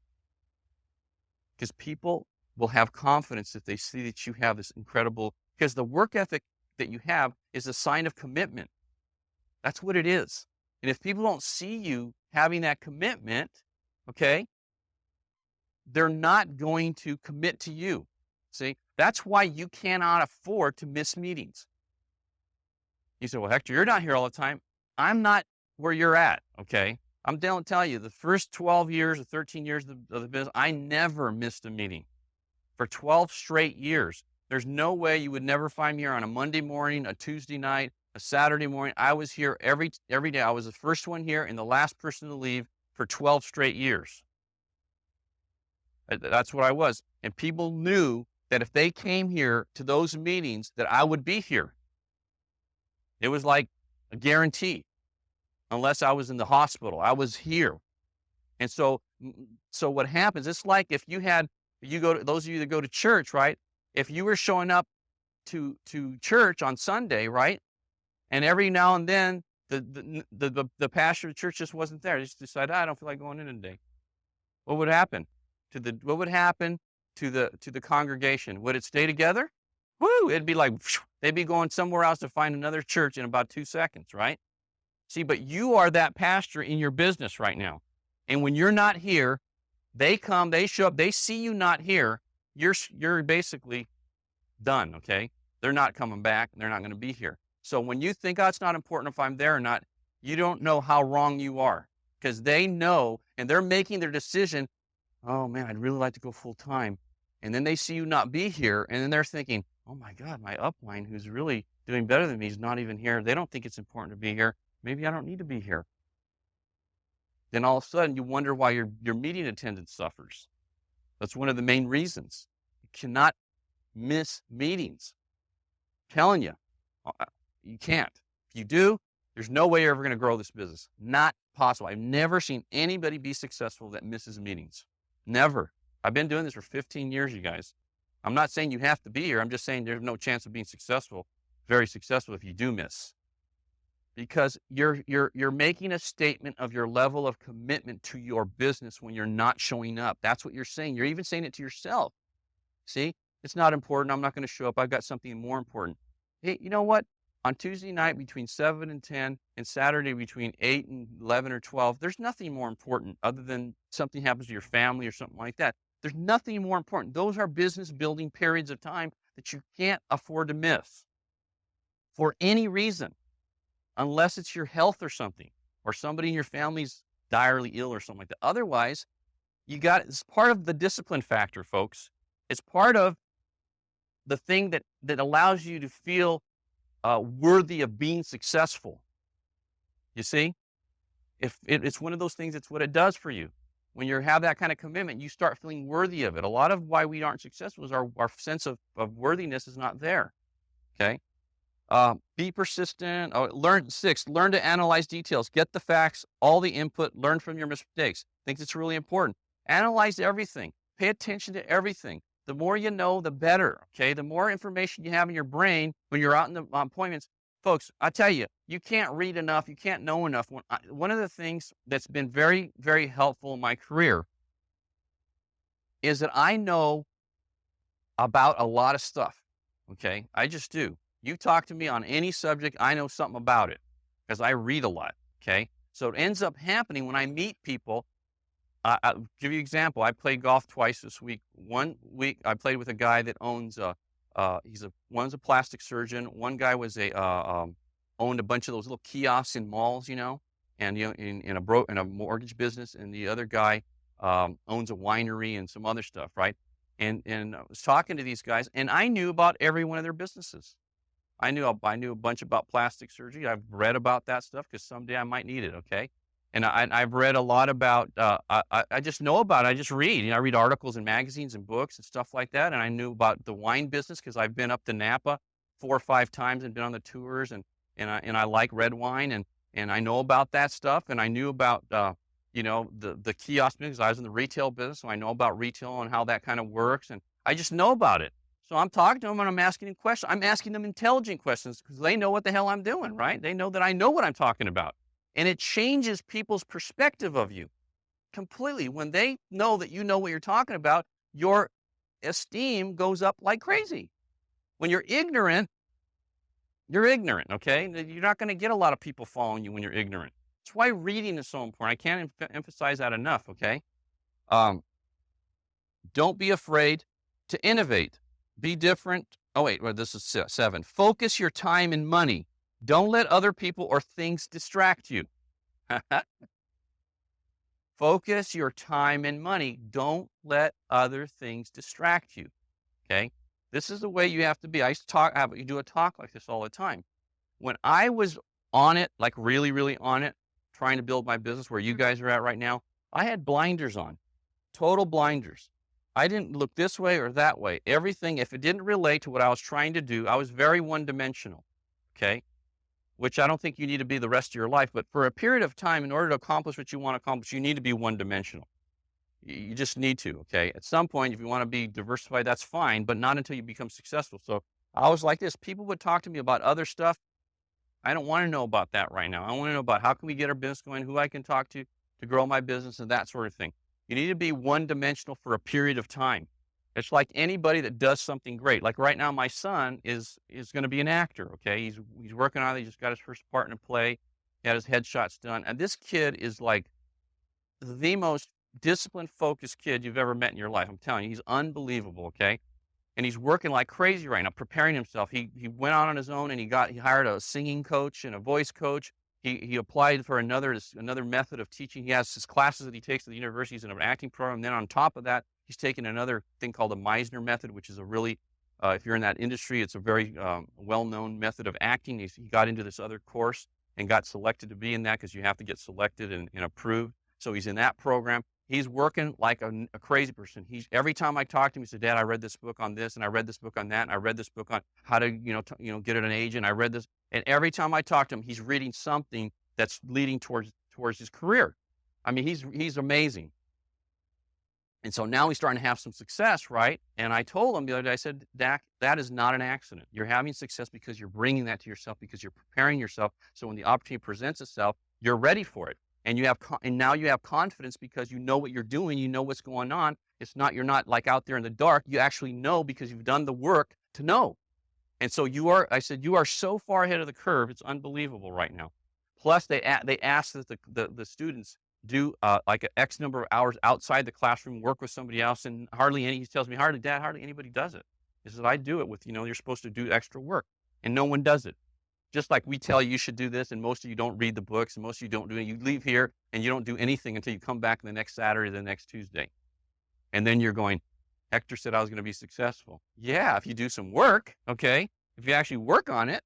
because people will have confidence if they see that you have this incredible, because the work ethic that you have is a sign of commitment. That's what it is. And if people don't see you having that commitment, okay, they're not going to commit to you. See, that's why you cannot afford to miss meetings. You say, well, Hector, you're not here all the time. I'm not where you're at, okay? I'm going to tell you, the first 12 years or 13 years of the business, I never missed a meeting. For 12 straight years. There's no way you would never find me here on a Monday morning, a Tuesday night, a Saturday morning. I was here every day. I was the first one here and the last person to leave for 12 straight years. That's what I was. And people knew that if they came here to those meetings, that I would be here. It was like a guarantee. Unless I was in the hospital, I was here. And so what happens, it's like if you go to, those of you that go to church, right? If you were showing up to church on Sunday, right? And every now and then the pastor of the church just wasn't there. They just decided, I don't feel like going in today. What would happen to the congregation? Would it stay together? Woo! It'd be like they'd be going somewhere else to find another church in about 2 seconds, right? See, but you are that pastor in your business right now. And when you're not here, they come, they show up, they see you not here, you're basically done, okay? They're not coming back, and they're not going to be here. So when you think, oh, it's not important if I'm there or not, you don't know how wrong you are, because they know, and they're making their decision, oh man, I'd really like to go full time. And then they see you not be here, and then they're thinking, oh my God, my upline who's really doing better than me is not even here. They don't think it's important to be here. Maybe I don't need to be here. Then all of a sudden you wonder why your meeting attendance suffers. That's one of the main reasons. You cannot miss meetings. I'm telling you, you can't. If you do, there's no way you're ever going to grow this business. Not possible. I've never seen anybody be successful that misses meetings. Never. I've been doing this for 15 years, you guys. I'm not saying you have to be here. I'm just saying there's no chance of being successful, very successful, if you do miss. Because you're making a statement of your level of commitment to your business when you're not showing up. That's what you're saying. You're even saying it to yourself. See, it's not important. I'm not going to show up. I've got something more important. Hey, you know what? on Tuesday night between 7 and 10 and Saturday between 8 and 11 or 12, there's nothing more important other than something happens to your family or something like that. There's nothing more important. Those are business building periods of time that you can't afford to miss for any reason, unless it's your health or something, or somebody in your family's direly ill or something like that. Otherwise, it's part of the discipline factor, folks. It's part of the thing that allows you to feel worthy of being successful. You see, if it's one of those things, it's what it does for you. When you have that kind of commitment, you start feeling worthy of it. A lot of why we aren't successful is our sense of worthiness is not there. Okay. Be persistent. Oh, learn to analyze details. Get the facts, all the input, learn from your mistakes. I think it's really important. Analyze everything. Pay attention to everything. The more you know, the better. Okay. The more information you have in your brain when you're out in the appointments, folks, I tell you, you can't read enough. You can't know enough. One of the things that's been very, very helpful in my career is that I know about a lot of stuff. Okay. I just do. You talk to me on any subject, I know something about it because I read a lot. Okay. So it ends up happening when I meet people. I'll give you an example. I played golf twice this week. One week I played with a guy that owns one's a plastic surgeon. One guy was owned a bunch of those little kiosks in malls, and in a mortgage business. And the other guy owns a winery and some other stuff, right? And I was talking to these guys, and I knew about every one of their businesses. I knew a bunch about plastic surgery. I've read about that stuff because someday I might need it. Okay, and I've read a lot about. I just know about it. I just read. I read articles in magazines and books and stuff like that. And I knew about the wine business because I've been up to Napa 4 or 5 times and been on the tours, and I like red wine, and I know about that stuff. And I knew about the kiosk business. I was in the retail business, so I know about retail and how that kind of works. And I just know about it. So I'm talking to them and I'm asking them questions. I'm asking them intelligent questions because they know what the hell I'm doing, right? They know that I know what I'm talking about. And it changes people's perspective of you completely. When they know that you know what you're talking about, your esteem goes up like crazy. When you're ignorant, okay? You're not going to get a lot of people following you when you're ignorant. That's why reading is so important. I can't emphasize that enough, okay? Don't be afraid to innovate. Be different. Oh, wait, well, this is 7. Focus your time and money. Don't let other people or things distract you. Focus your time and money. Don't let other things distract you. Okay? This is the way you have to be. I used to you do a talk like this all the time. When I was on it, like really, really on it, trying to build my business where you guys are at right now, I had blinders on, total blinders. I didn't look this way or that way. Everything, if it didn't relate to what I was trying to do, I was very one-dimensional, okay? Which I don't think you need to be the rest of your life. But for a period of time, in order to accomplish what you want to accomplish, you need to be one-dimensional. You just need to, okay? At some point, if you want to be diversified, that's fine, but not until you become successful. So I was like this. People would talk to me about other stuff. I don't want to know about that right now. I want to know about how can we get our business going, who I can talk to grow my business, and that sort of thing. You need to be one-dimensional for a period of time. It's like anybody that does something great. Like right now, my son is going to be an actor. Okay, he's working on it. He just got his first part in a play. He had his headshots done, and this kid is like the most disciplined, focused kid you've ever met in your life. I'm telling you, he's unbelievable. Okay, and he's working like crazy right now, preparing himself. He went out on his own and he hired a singing coach and a voice coach. He applied for another method of teaching. He has his classes that he takes at the university. He's in an acting program. Then on top of that, he's taken another thing called the Meisner method, which is a really, if you're in that industry, it's a very well-known method of acting. He got into this other course and got selected to be in that because you have to get selected and approved. So he's in that program. He's working like a crazy person. Every time I talk to him, he said, "Dad, I read this book on this, and I read this book on that, and I read this book on how to, get an agent. I read this." And every time I talk to him, he's reading something that's leading towards his career. I mean, he's amazing. And so now he's starting to have some success, right? And I told him the other day, I said, "Dak, that is not an accident. You're having success because you're bringing that to yourself, because you're preparing yourself. So when the opportunity presents itself, you're ready for it. And now you have confidence because you know what you're doing. You know what's going on. You're not like out there in the dark. You actually know because you've done the work to know. And so I said, you are so far ahead of the curve. It's unbelievable right now. Plus they ask that the students do like an X number of hours outside the classroom, work with somebody else. And he tells me, Dad, hardly anybody does it. He says, I do it with, you're supposed to do extra work and no one does it. Just like we tell you should do this, and most of you don't read the books, and most of you don't do it. You leave here and you don't do anything until you come back the next Saturday, the next Tuesday. And then you're going, Hector said I was going to be successful. Yeah, if you do some work, okay? If you actually work on it,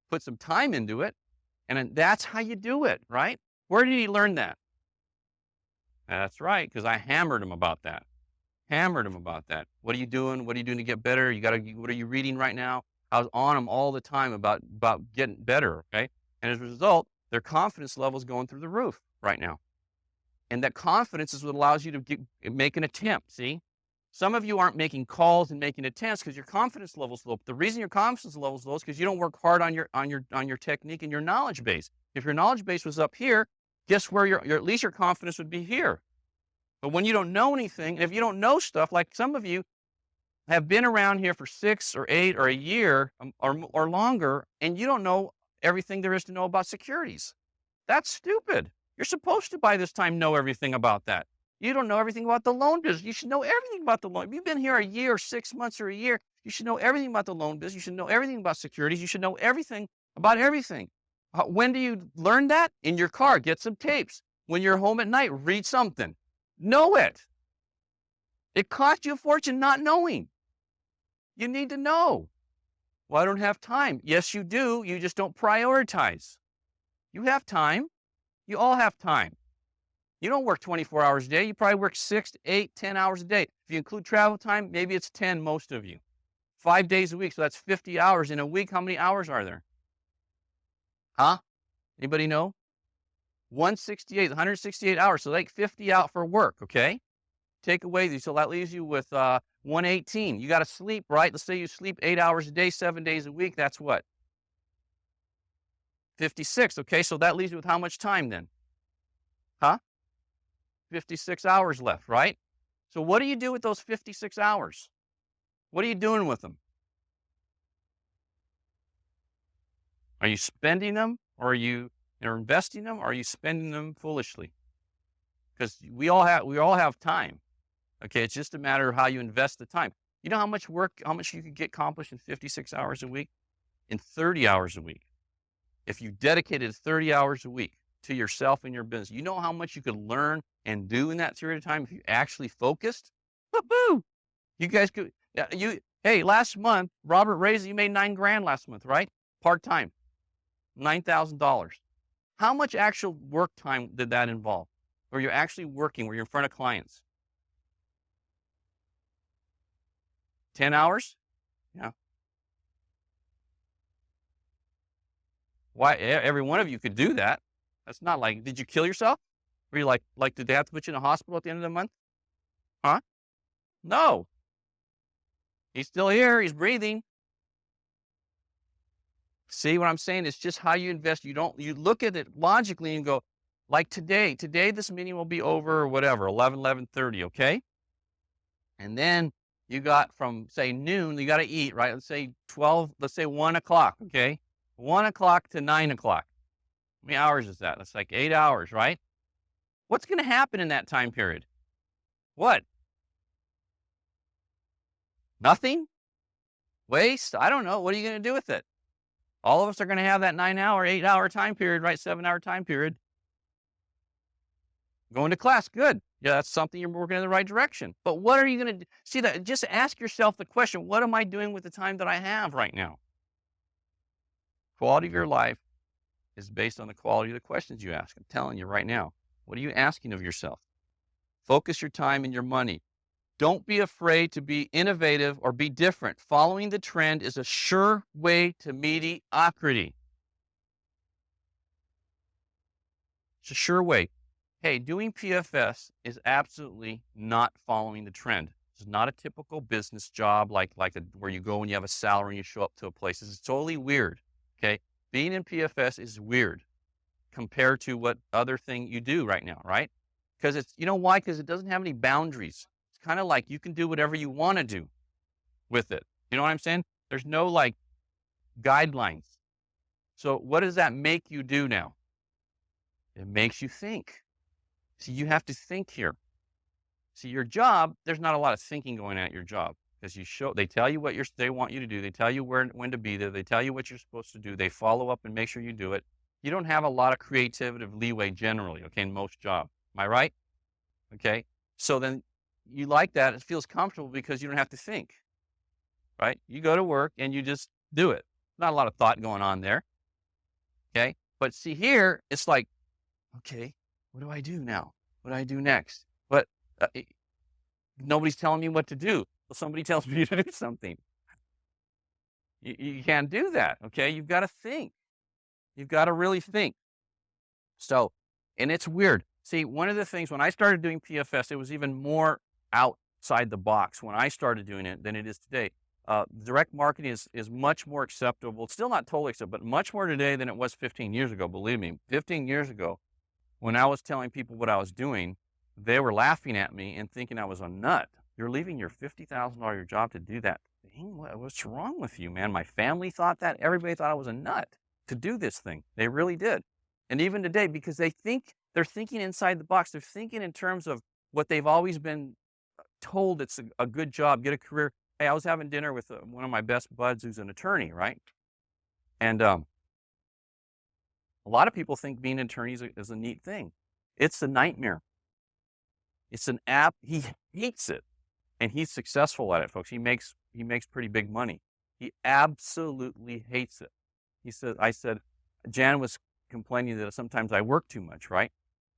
put some time into it, and then that's how you do it, right? Where did he learn that? That's right, because I hammered him about that. Hammered him about that. What are you doing? What are you doing to get better? What are you reading right now? I was on them all the time about getting better, okay? And as a result, their confidence level is going through the roof right now. And that confidence is what allows you to make an attempt, see? Some of you aren't making calls and making attempts because your confidence level is low. The reason your confidence level is low is because you don't work hard on your technique and your knowledge base. If your knowledge base was up here, guess where at least your confidence would be here. But when you don't know anything, and if you don't know stuff, like some of you have been around here for 6 or 8 or a year or longer, and you don't know everything there is to know about securities. That's stupid. You're supposed to, by this time, know everything about that. You don't know everything about the loan business. You should know everything about the loan. If you've been here a year, 6 months, or a year, you should know everything about the loan business. You should know everything about securities. You should know everything about everything. When do you learn that? In your car. Get some tapes. When you're home at night, read something. Know it. It costs you a fortune not knowing. You need to know. Well, I don't have time. Yes, you do. You just don't prioritize. You have time. You all have time. You don't work 24 hours a day. You probably work 6 to 8, 10 hours a day. If you include travel time, maybe it's 10, most of you. 5 days a week, so that's 50 hours. In a week, how many hours are there? Huh? Anybody know? 168 hours, so like 50 out for work, okay? Take away these, so that leaves you with 118. You got to sleep, right? Let's say you sleep 8 hours a day, 7 days a week. That's what? 56, okay? So that leaves you with how much time then? Huh? 56 hours left, right? So what do you do with those 56 hours? What are you doing with them? Are you spending them, or are you investing them, or are you spending them foolishly? Because we all have time. Okay, it's just a matter of how you invest the time. You know how much you could get accomplished in 56 hours a week? In 30 hours a week. If you dedicated 30 hours a week to yourself and your business, you know how much you could learn and do in that period of time if you actually focused? Woo-hoo! You guys could, hey, last month, Robert raised, you made $9,000 last month, right? Part-time, $9,000. How much actual work time did that involve? Where you're actually working, where you're in front of clients? 10 hours? Yeah. Why, every one of you could do that. That's not like, did you kill yourself? Were you like, did they have to put you in a hospital at the end of the month? Huh? No. He's still here. He's breathing. See what I'm saying? It's just how you invest. You look at it logically and go, like today this meeting will be over or whatever, 11:30, okay? And then you got from, say, noon, you got to eat, right? Let's say 1 o'clock, okay? 1 o'clock to 9 o'clock. How many hours is that? That's like 8 hours, right? What's going to happen in that time period? What? Nothing? Waste? I don't know. What are you going to do with it? All of us are going to have that 9-hour, 8-hour time period, right? 7-hour time period. Going to class, good. Yeah, that's something you're working in the right direction. But what are you going to do? See that? Just ask yourself the question, what am I doing with the time that I have right now? Quality of your life is based on the quality of the questions you ask. I'm telling you right now. What are you asking of yourself? Focus your time and your money. Don't be afraid to be innovative or be different. Following the trend is a sure way to mediocrity. It's a sure way. Hey, doing PFS is absolutely not following the trend. It's not a typical business job where you go and you have a salary and you show up to a place. It's totally weird. Okay, being in PFS is weird compared to what other thing you do right now, right? Because you know why? Because it doesn't have any boundaries. It's kind of like you can do whatever you want to do with it. You know what I'm saying? There's no guidelines. So what does that make you do now? It makes you think. See, you have to think here. See, your job, there's not a lot of thinking going on at your job because they tell you what they want you to do. They tell you when to be there. They tell you what you're supposed to do. They follow up and make sure you do it. You don't have a lot of creativity leeway generally, okay, in most jobs. Am I right? Okay. So then you like that. It feels comfortable because you don't have to think, right? You go to work and you just do it. Not a lot of thought going on there. Okay. But see here, it's like, okay, what do I do now? What do I do next? But nobody's telling me what to do. Well, somebody tells me to do something. You can't do that. Okay. You've got to think. You've got to really think. So, and it's weird. See, one of the things when I started doing PFS, it was even more outside the box when I started doing it than it is today. Direct marketing is much more acceptable. It's still not totally acceptable, but much more today than it was 15 years ago. Believe me, 15 years ago, when I was telling people what I was doing, they were laughing at me and thinking I was a nut. You're leaving your $50,000 job to do that thing? What's wrong with you, man? My family thought that. Everybody thought I was a nut to do this thing. They really did. And even today, because they're thinking inside the box. They're thinking in terms of what they've always been told it's a good job, get a career. Hey, I was having dinner with one of my best buds who's an attorney, right? And a lot of people think being an attorney is a neat thing. It's a nightmare. It's an app. He hates it. And he's successful at it, folks. He makes pretty big money. He absolutely hates it. I said, Jan was complaining that sometimes I work too much, right?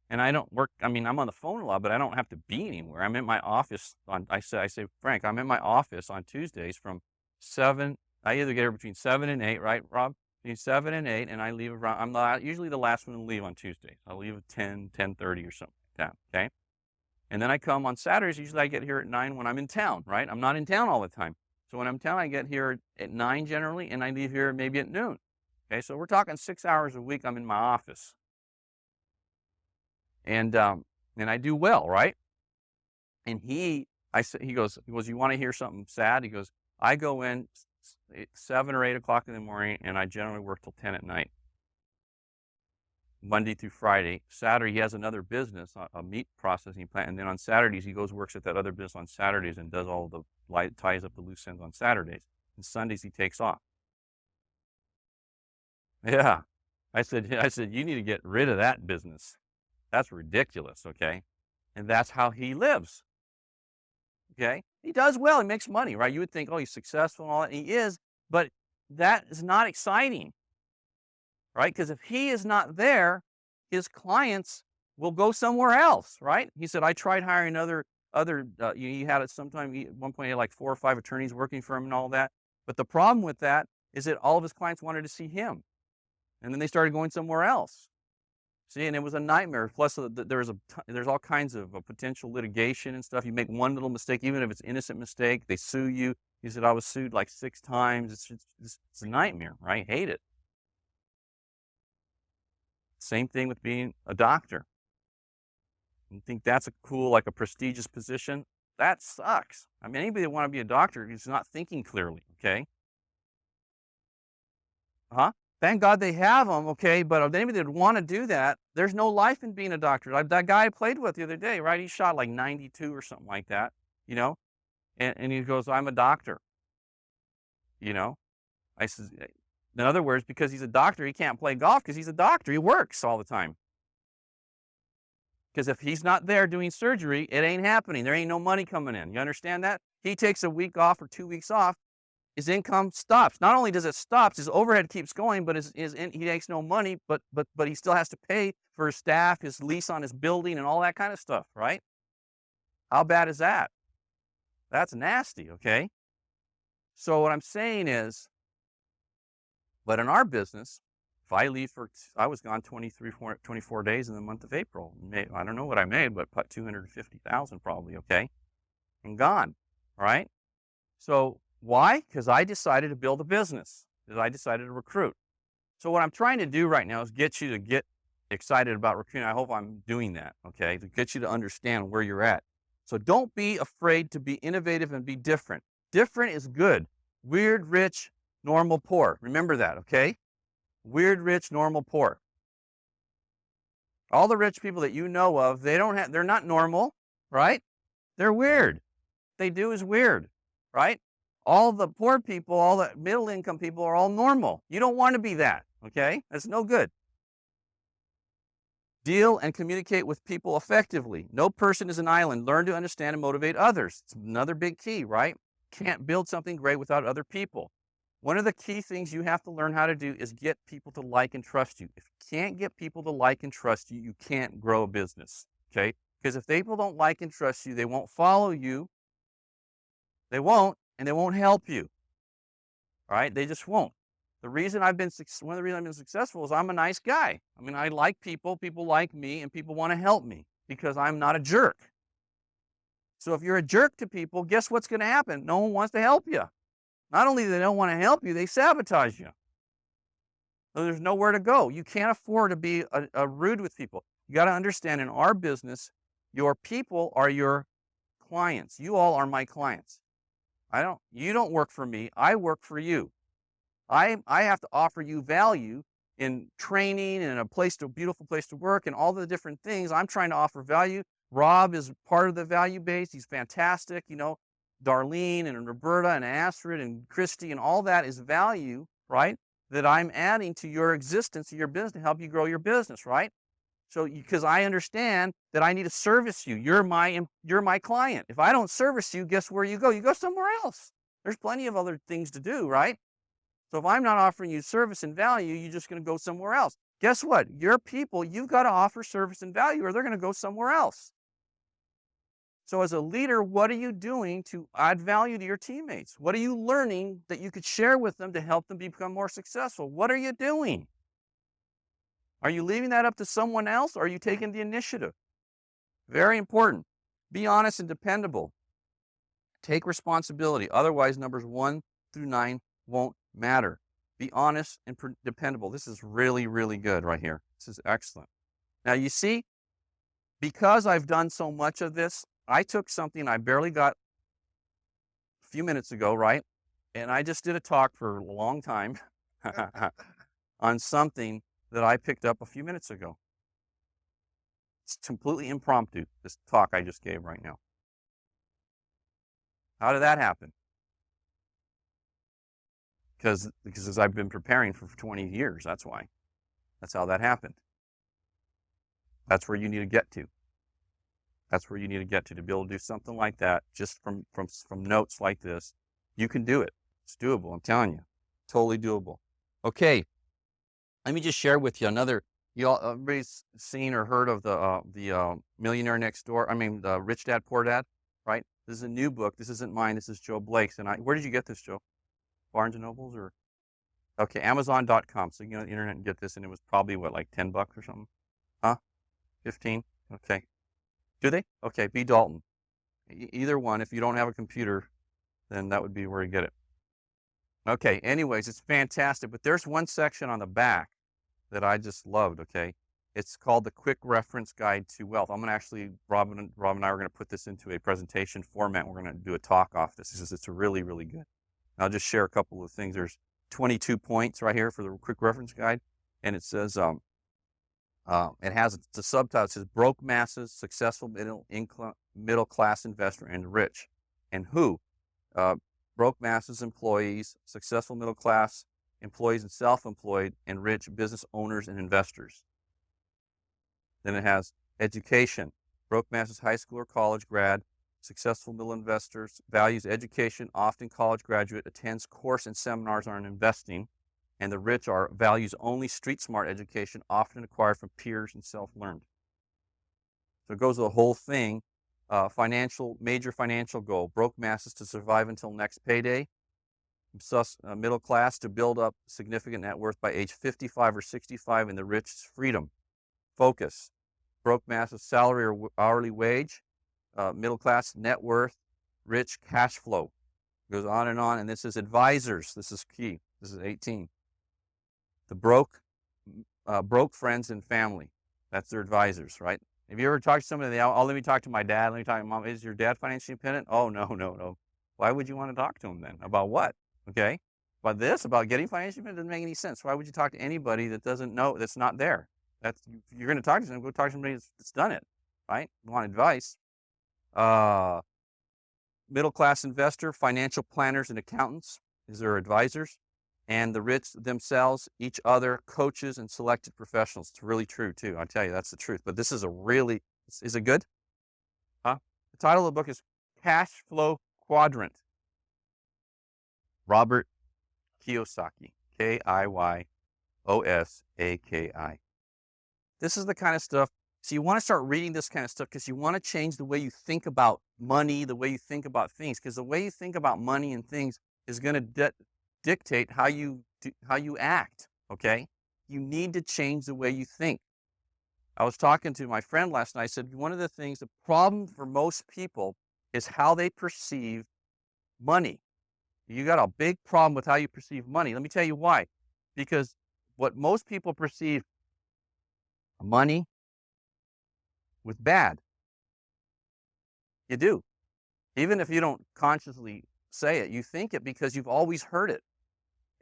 And I don't work. I mean, I'm on the phone a lot, but I don't have to be anywhere. I'm in my office I say, Frank, I'm in my office on Tuesdays from 7. I either get here between 7 and 8, right, Rob? Between 7 and 8, and I leave around. I'm usually the last one to leave on Tuesdays. I leave at 10:30 or something like that, okay? And then I come on Saturdays. Usually I get here at 9 when I'm in town, right? I'm not in town all the time. So when I'm in town, I get here at 9 generally, and I leave here maybe at noon. Okay, so we're talking 6 hours a week I'm in my office. And I do well, right? And he goes, you want to hear something sad? He goes, I go in 7 or 8 o'clock in the morning, and I generally work till 10 at night, Monday through Friday. Saturday, he has another business, a meat processing plant. And then on Saturdays, he works at that other business on Saturdays and does all ties up the loose ends on Saturdays. And Sundays, he takes off. Yeah. I said, you need to get rid of that business. That's ridiculous, okay? And that's how he lives, okay? He does well. He makes money, right? You would think, oh, he's successful and all that. And he is, but that is not exciting, right? Because if he is not there, his clients will go somewhere else, right? He said, I tried hiring other. He had it sometime. At one point, he had like 4 or 5 attorneys working for him and all that. But the problem with that is that all of his clients wanted to see him, and then they started going somewhere else. See, and it was a nightmare. Plus, there's all kinds of potential litigation and stuff. You make one little mistake, even if it's an innocent mistake, they sue you. He said, I was sued like 6 times. It's a nightmare, right? Hate it. Same thing with being a doctor. You think that's like a prestigious position? That sucks. I mean, anybody that want to be a doctor is not thinking clearly, okay? Huh? Thank God they have them, okay? But if anybody that want to do that, there's no life in being a doctor. That guy I played with the other day, right? He shot like 92 or something like that, you know? And he goes, I'm a doctor, you know? I said, in other words, because he's a doctor, he can't play golf because he's a doctor. He works all the time. Because if he's not there doing surgery, it ain't happening. There ain't no money coming in. You understand that? He takes a week off or 2 weeks off, his income stops. Not only does it stop, his overhead keeps going, but he makes no money, but he still has to pay for his staff, his lease on his building, and all that kind of stuff, right? How bad is that? That's nasty, okay? So what I'm saying is, but in our business, if I leave I was gone 24 days in the month of April. I don't know what I made, but put 250,000 probably, okay? And gone, all right? So why? Because I decided to build a business, because I decided to recruit. So what I'm trying to do right now is get you to get excited about recruiting. I hope I'm doing that, okay, to get you to understand where you're at. So don't be afraid to be innovative and be different. Different is good. Weird, rich, normal, poor. Remember that, okay? Weird, rich, normal, poor. All the rich people that you know of, they're not normal, right? They're weird. They do is weird, right? All the poor people, all the middle income people are all normal. You don't want to be that, okay? That's no good. Deal and communicate with people effectively. No person is an island. Learn to understand and motivate others. It's another big key, right? Can't build something great without other people. One of the key things you have to learn how to do is get people to like and trust you. If you can't get people to like and trust you, you can't grow a business, okay? Because if people don't like and trust you, they won't follow you. They won't, and they won't help you, all right? They just won't. One of the reasons I've been successful is I'm a nice guy. I mean, I like people like me, and people want to help me because I'm not a jerk. So if you're a jerk to people, guess what's going to happen? No one wants to help you. Not only do they don't want to help you, they sabotage you. So there's nowhere to go. You can't afford to be rude with people. You got to understand, in our business, your people are your clients. You all are my clients. You don't work for me. I work for you. I have to offer you value in training and a beautiful place to work and all the different things. I'm trying to offer value. Rob is part of the value base. He's fantastic. You know, Darlene and Roberta and Astrid and Christy and all that is value, right? That I'm adding to your existence, to your business, to help you grow your business, right? So, because I understand that I need to service you. You're my client. If I don't service you, guess where you go? You go somewhere else. There's plenty of other things to do, right? So if I'm not offering you service and value, you're just going to go somewhere else. Guess what? Your people, you've got to offer service and value, or they're going to go somewhere else. So as a leader, what are you doing to add value to your teammates? What are you learning that you could share with them to help them become more successful? What are you doing? Are you leaving that up to someone else, or are you taking the initiative? Very important. Be honest and dependable. Take responsibility. Otherwise, numbers 1 through 9 won't matter. Be honest and dependable. This is really, really good right here. This is excellent. Now, you see, because I've done so much of this, I took something I barely got a few minutes ago, right? And I just did a talk for a long time on something that I picked up a few minutes ago. It's completely impromptu, this talk I just gave right now. How did that happen? Because I've been preparing for 20 years, that's why. That's how that happened. That's where you need to get to. That's where you need to get to be able to do something like that, just from notes like this. You can do it. It's doable, I'm telling you. Totally doable. Okay, let me just share with you another. Everybody's seen or heard of the Millionaire Next Door. The Rich Dad Poor Dad, right? This is a new book. This isn't mine. This is Joe Blake's. And where did you get this, Joe? Barnes and Nobles or? Okay, Amazon.com. So you can go on the internet and get this, and it was probably what, like $10 or something? Huh? 15? Okay. Do they? Okay, B. Dalton. Either one. If you don't have a computer, then that would be where you get it. Okay, anyways, it's fantastic. But there's one section on the back that I just loved, okay? It's called the Quick Reference Guide to Wealth. I'm going to actually, Rob and I are going to put this into a presentation format. We're going to do a talk off this. It's really, really good. I'll just share a couple of things. There's 22 points right here for the Quick Reference Guide. And it says, it has the subtitle. It says, Broke Masses, Successful Middle Class Investor, and Rich. And who? Broke masses, employees, successful middle class employees and self-employed, and rich business owners and investors. Then it has education. Broke masses, high school or college grad, successful middle investors, values education, often college graduate, attends course and seminars on investing. And the rich are values only street smart education, often acquired from peers and self-learned. So it goes to the whole thing. Major financial goal, broke masses to survive until next payday. Middle class to build up significant net worth by age 55 or 65, and the rich's freedom. Focus, broke masses salary or hourly wage, middle class net worth, rich cash flow. Goes on, and this is advisors. This is key. This is 18. The broke friends and family. That's their advisors, right? Have you ever talked to somebody, let me talk to my dad, let me talk to mom. Is your dad financially independent? Oh, no. Why would you want to talk to him then? About what? Okay? But this about getting financial independence doesn't make any sense. Why would you talk to anybody that doesn't know, that's not there? You're going to talk to someone, go talk to somebody that's done it, right? You want advice. Uh, Middle class investor, financial planners and accountants is their advisors, and the rich themselves, each other, coaches and selected professionals. It's really true too. I tell you, that's the truth. But this is a really, is it good? Huh? The title of the book is Cash Flow Quadrant. Robert Kiyosaki, Kiyossaki. This is the kind of stuff. So you want to start reading this kind of stuff because you want to change the way you think about money, the way you think about things, because the way you think about money and things is going to dictate how you act, okay? You need to change the way you think. I was talking to my friend last night. I said, one of the things, the problem for most people is how they perceive money. You got a big problem with how you perceive money. Let me tell you why. Because what most people perceive money with bad. You do. Even if you don't consciously say it, you think it because you've always heard it.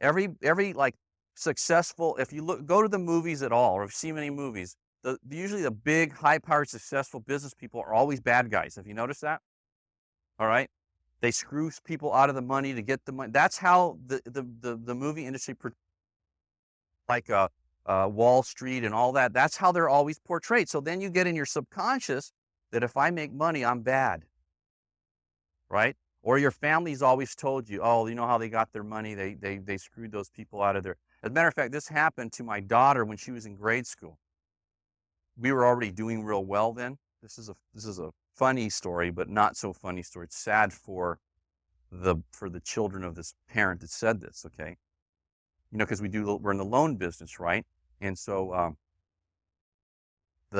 Every like successful, if you go to the movies at all, or see many movies, usually the big, high-powered, successful business people are always bad guys. Have you noticed that? All right? They screw people out of the money to get the money. That's how the movie industry, like Wall Street and all that, that's how they're always portrayed. So then you get in your subconscious that if I make money, I'm bad, right? Or your family's always told you, oh, you know how they got their money? They screwed those people out of there. As a matter of fact, this happened to my daughter when she was in grade school. We were already doing real well then. This is a funny story, but not so funny story. It's sad for the children of this parent that said this, okay? You know, because we're in the loan business, right? And so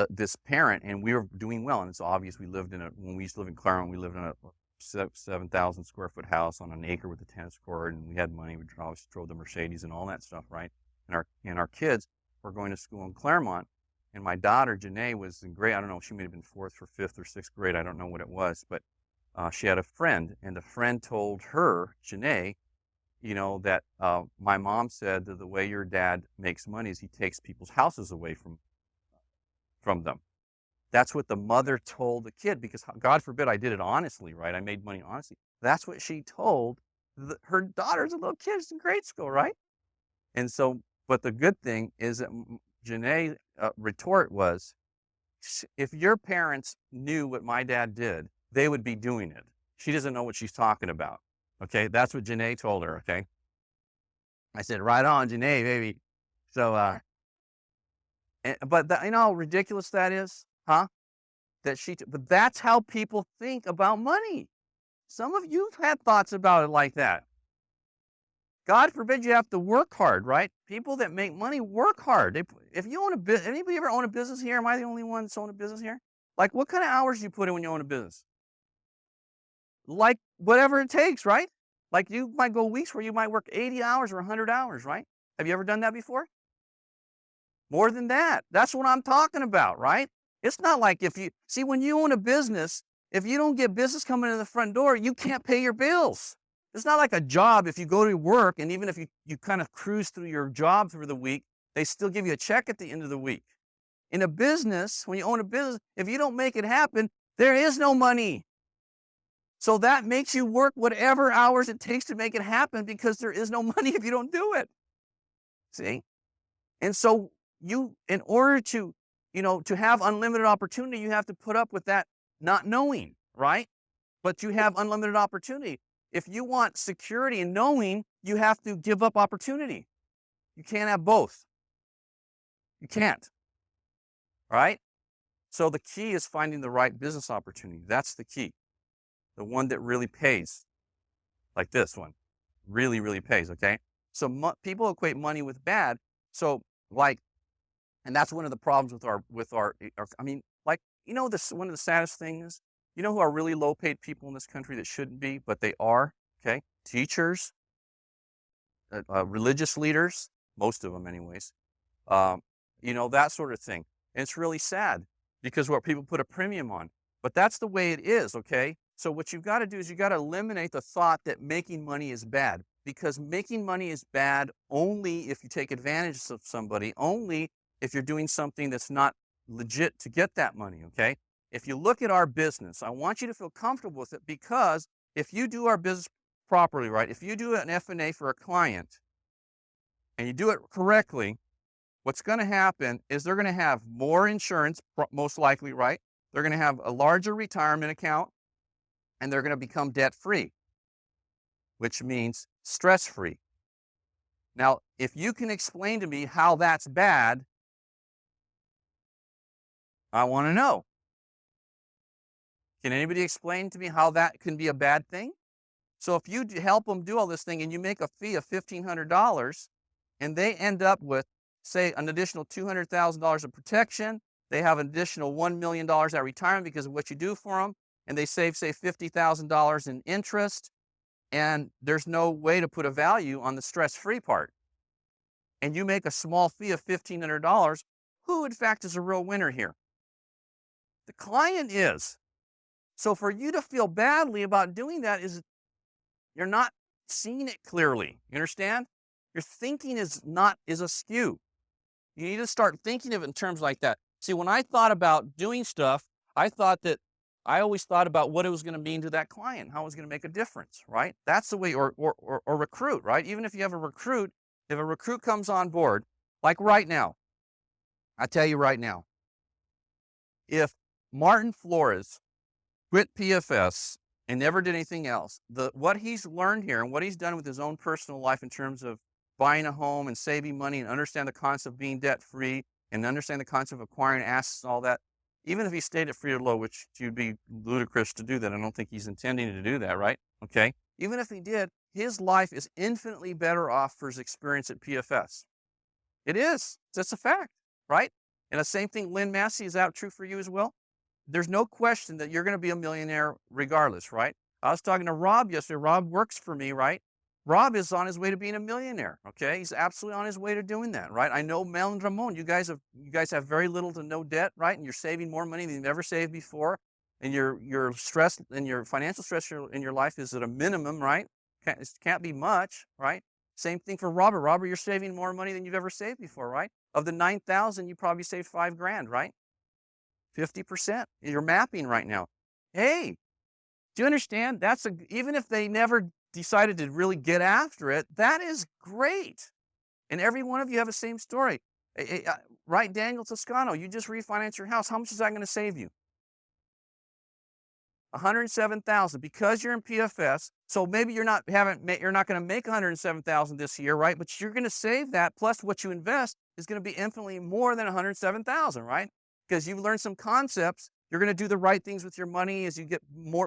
this parent, and we were doing well, and it's obvious when we used to live in Claremont, we lived in a 7,000 square foot house on an acre with a tennis court, and we had money. We always drove the Mercedes and all that stuff, right? And our kids were going to school in Claremont, and my daughter, Janae, was in grade, I don't know, she may have been 4th or 5th or 6th grade, I don't know what it was, but she had a friend, and the friend told her, Janae, you know, that my mom said that the way your dad makes money is he takes people's houses away from them. That's what the mother told the kid, because God forbid I did it honestly, right? I made money honestly. That's what she told her daughter's a little kid in grade school, right? And so, but the good thing is that Janae's retort was, if your parents knew what my dad did, they would be doing it. She doesn't know what she's talking about. Okay, that's what Janae told her, okay? I said, right on, Janae, baby. So, but you know how ridiculous that is, huh? But that's how people think about money. Some of you've had thoughts about it like that. God forbid you have to work hard, right? People that make money work hard. If you own a business, anybody ever own a business here? Am I the only one that's owned a business here? Like, what kind of hours do you put in when you own a business? Like, whatever it takes, right? Like, you might go weeks where you might work 80 hours or 100 hours, right? Have you ever done that before? More than that. That's what I'm talking about, right? It's not like when you own a business, if you don't get business coming in the front door, you can't pay your bills. It's not like a job. If you go to work, and even if you kind of cruise through your job through the week, they still give you a check at the end of the week. In a business, when you own a business, if you don't make it happen, there is no money. So that makes you work whatever hours it takes to make it happen, because there is no money if you don't do it. See? And so in order to have unlimited opportunity, you have to put up with that not knowing, right? But you have unlimited opportunity. If you want security and knowing, you have to give up opportunity. You can't have both. You can't. All right? So the key is finding the right business opportunity. That's the key. The one that really pays. Like this one. Really, really pays, okay? So people equate money with bad. So and that's one of the problems with our I mean, like, one of the saddest things, who are really low paid people in this country that shouldn't be, but they are, okay? Teachers, religious leaders, most of them anyways, that sort of thing. And it's really sad because what people put a premium on, but that's the way it is, okay? So what you've got to do is you've got to eliminate the thought that making money is bad. because making money is bad only if you take advantage of somebody, only if you're doing something that's not legit to get that money, okay? If you look at our business, I want you to feel comfortable with it, because if you do our business properly, right? If you do an F&A for a client and you do it correctly, what's going to happen is they're going to have more insurance, most likely, right? They're going to have a larger retirement account, and they're going to become debt-free, which means stress-free. Now, if you can explain to me how that's bad, I want to know. Can anybody explain to me how that can be a bad thing? So if you help them do all this thing and you make a fee of $1,500 and they end up with, say, an additional $200,000 of protection, they have an additional $1 million at retirement because of what you do for them, and they save, say, $50,000 in interest, and there's no way to put a value on the stress-free part, and you make a small fee of $1,500, who in fact is a real winner here? The client is. So for you to feel badly about doing that is you're not seeing it clearly. You understand? Your thinking is askew. You need to start thinking of it in terms like that. See, when I thought about doing stuff, I always thought about what it was going to mean to that client, how it was going to make a difference, right? That's the way, or recruit, right? Even if you have a recruit, if a recruit comes on board, like right now, I tell you right now, if Martin Flores quit PFS and never did anything else, what he's learned here and what he's done with his own personal life in terms of buying a home and saving money and understand the concept of being debt-free and understand the concept of acquiring assets and all that, even if he stayed at free or low, which would be ludicrous to do that. I don't think he's intending to do that, right? Okay. Even if he did, his life is infinitely better off for his experience at PFS. It is. That's a fact, right? And the same thing, Lynn Massey, is that true for you as well? There's no question that you're going to be a millionaire regardless, right? I was talking to Rob yesterday. Rob works for me, right? Rob is on his way to being a millionaire, okay? He's absolutely on his way to doing that, right? I know Mel and Ramon, you guys have very little to no debt, right? And you're saving more money than you've ever saved before. And your stress and your financial stress in your life is at a minimum, right? It can't be much, right? Same thing for Robert. Robert, you're saving more money than you've ever saved before, right? Of the 9,000, you probably saved $5,000, right? 50%. You're mapping right now. Hey, do you understand? Even if they never decided to really get after it, that is great. And every one of you have the same story. Right, Daniel Toscano, you just refinanced your house. How much is that going to save you? $107,000 because you're in PFS. So maybe you're not going to make $107,000 this year, right? But you're going to save that. Plus, what you invest is going to be infinitely more than $107,000, right? Because you've learned some concepts. You're going to do the right things with your money as you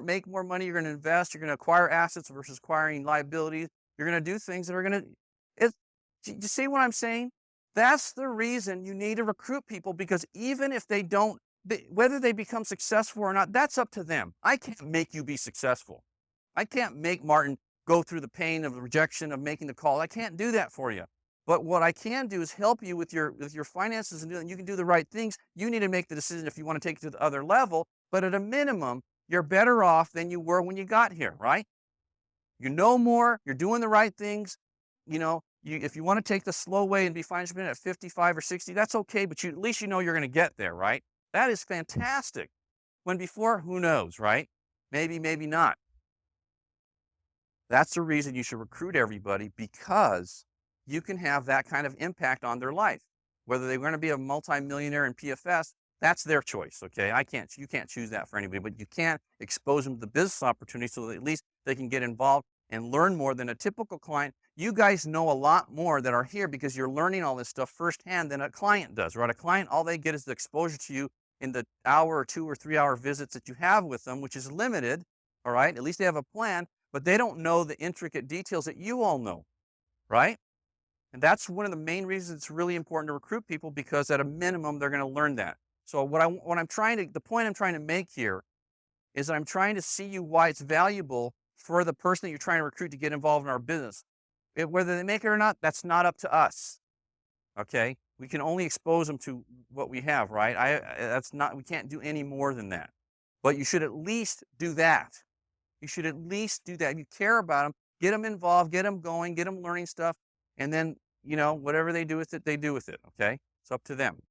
make more money. You're going to invest. You're going to acquire assets versus acquiring liabilities. You're going to do things that are going to. You see what I'm saying? That's the reason you need to recruit people, because even if they don't, whether they become successful or not, that's up to them. I can't make you be successful. I can't make Martin go through the pain of the rejection of making the call. I can't do that for you. But what I can do is help you with your finances, and you can do the right things. You need to make the decision if you want to take it to the other level. But at a minimum, you're better off than you were when you got here, right? You know more. You're doing the right things. If you want to take the slow way and be financially independent at 55 or 60, that's okay. But at least you know you're going to get there, right? That is fantastic. When before, who knows, right? Maybe, maybe not. That's the reason you should recruit everybody, because you can have that kind of impact on their life. Whether they're going to be a multimillionaire in PFS, that's their choice, okay? You can't choose that for anybody, but you can expose them to the business opportunity so that at least they can get involved and learn more than a typical client. You guys know a lot more that are here because you're learning all this stuff firsthand than a client does, right? A client, all they get is the exposure to you in the hour or 2 or 3 hour visits that you have with them, which is limited, all right? At least they have a plan, but they don't know the intricate details that you all know, right? And that's one of the main reasons it's really important to recruit people, because at a minimum, they're going to learn that. So the point I'm trying to make here is that I'm trying to see you why it's valuable for the person that you're trying to recruit to get involved in our business. Whether they make it or not, that's not up to us. Okay? We can only expose them to what we have, right? We can't do any more than that. But you should at least do that. You should at least do that. You care about them. Get them involved, get them going, get them learning stuff, and then, whatever they do with it, they do with it, okay? It's up to them.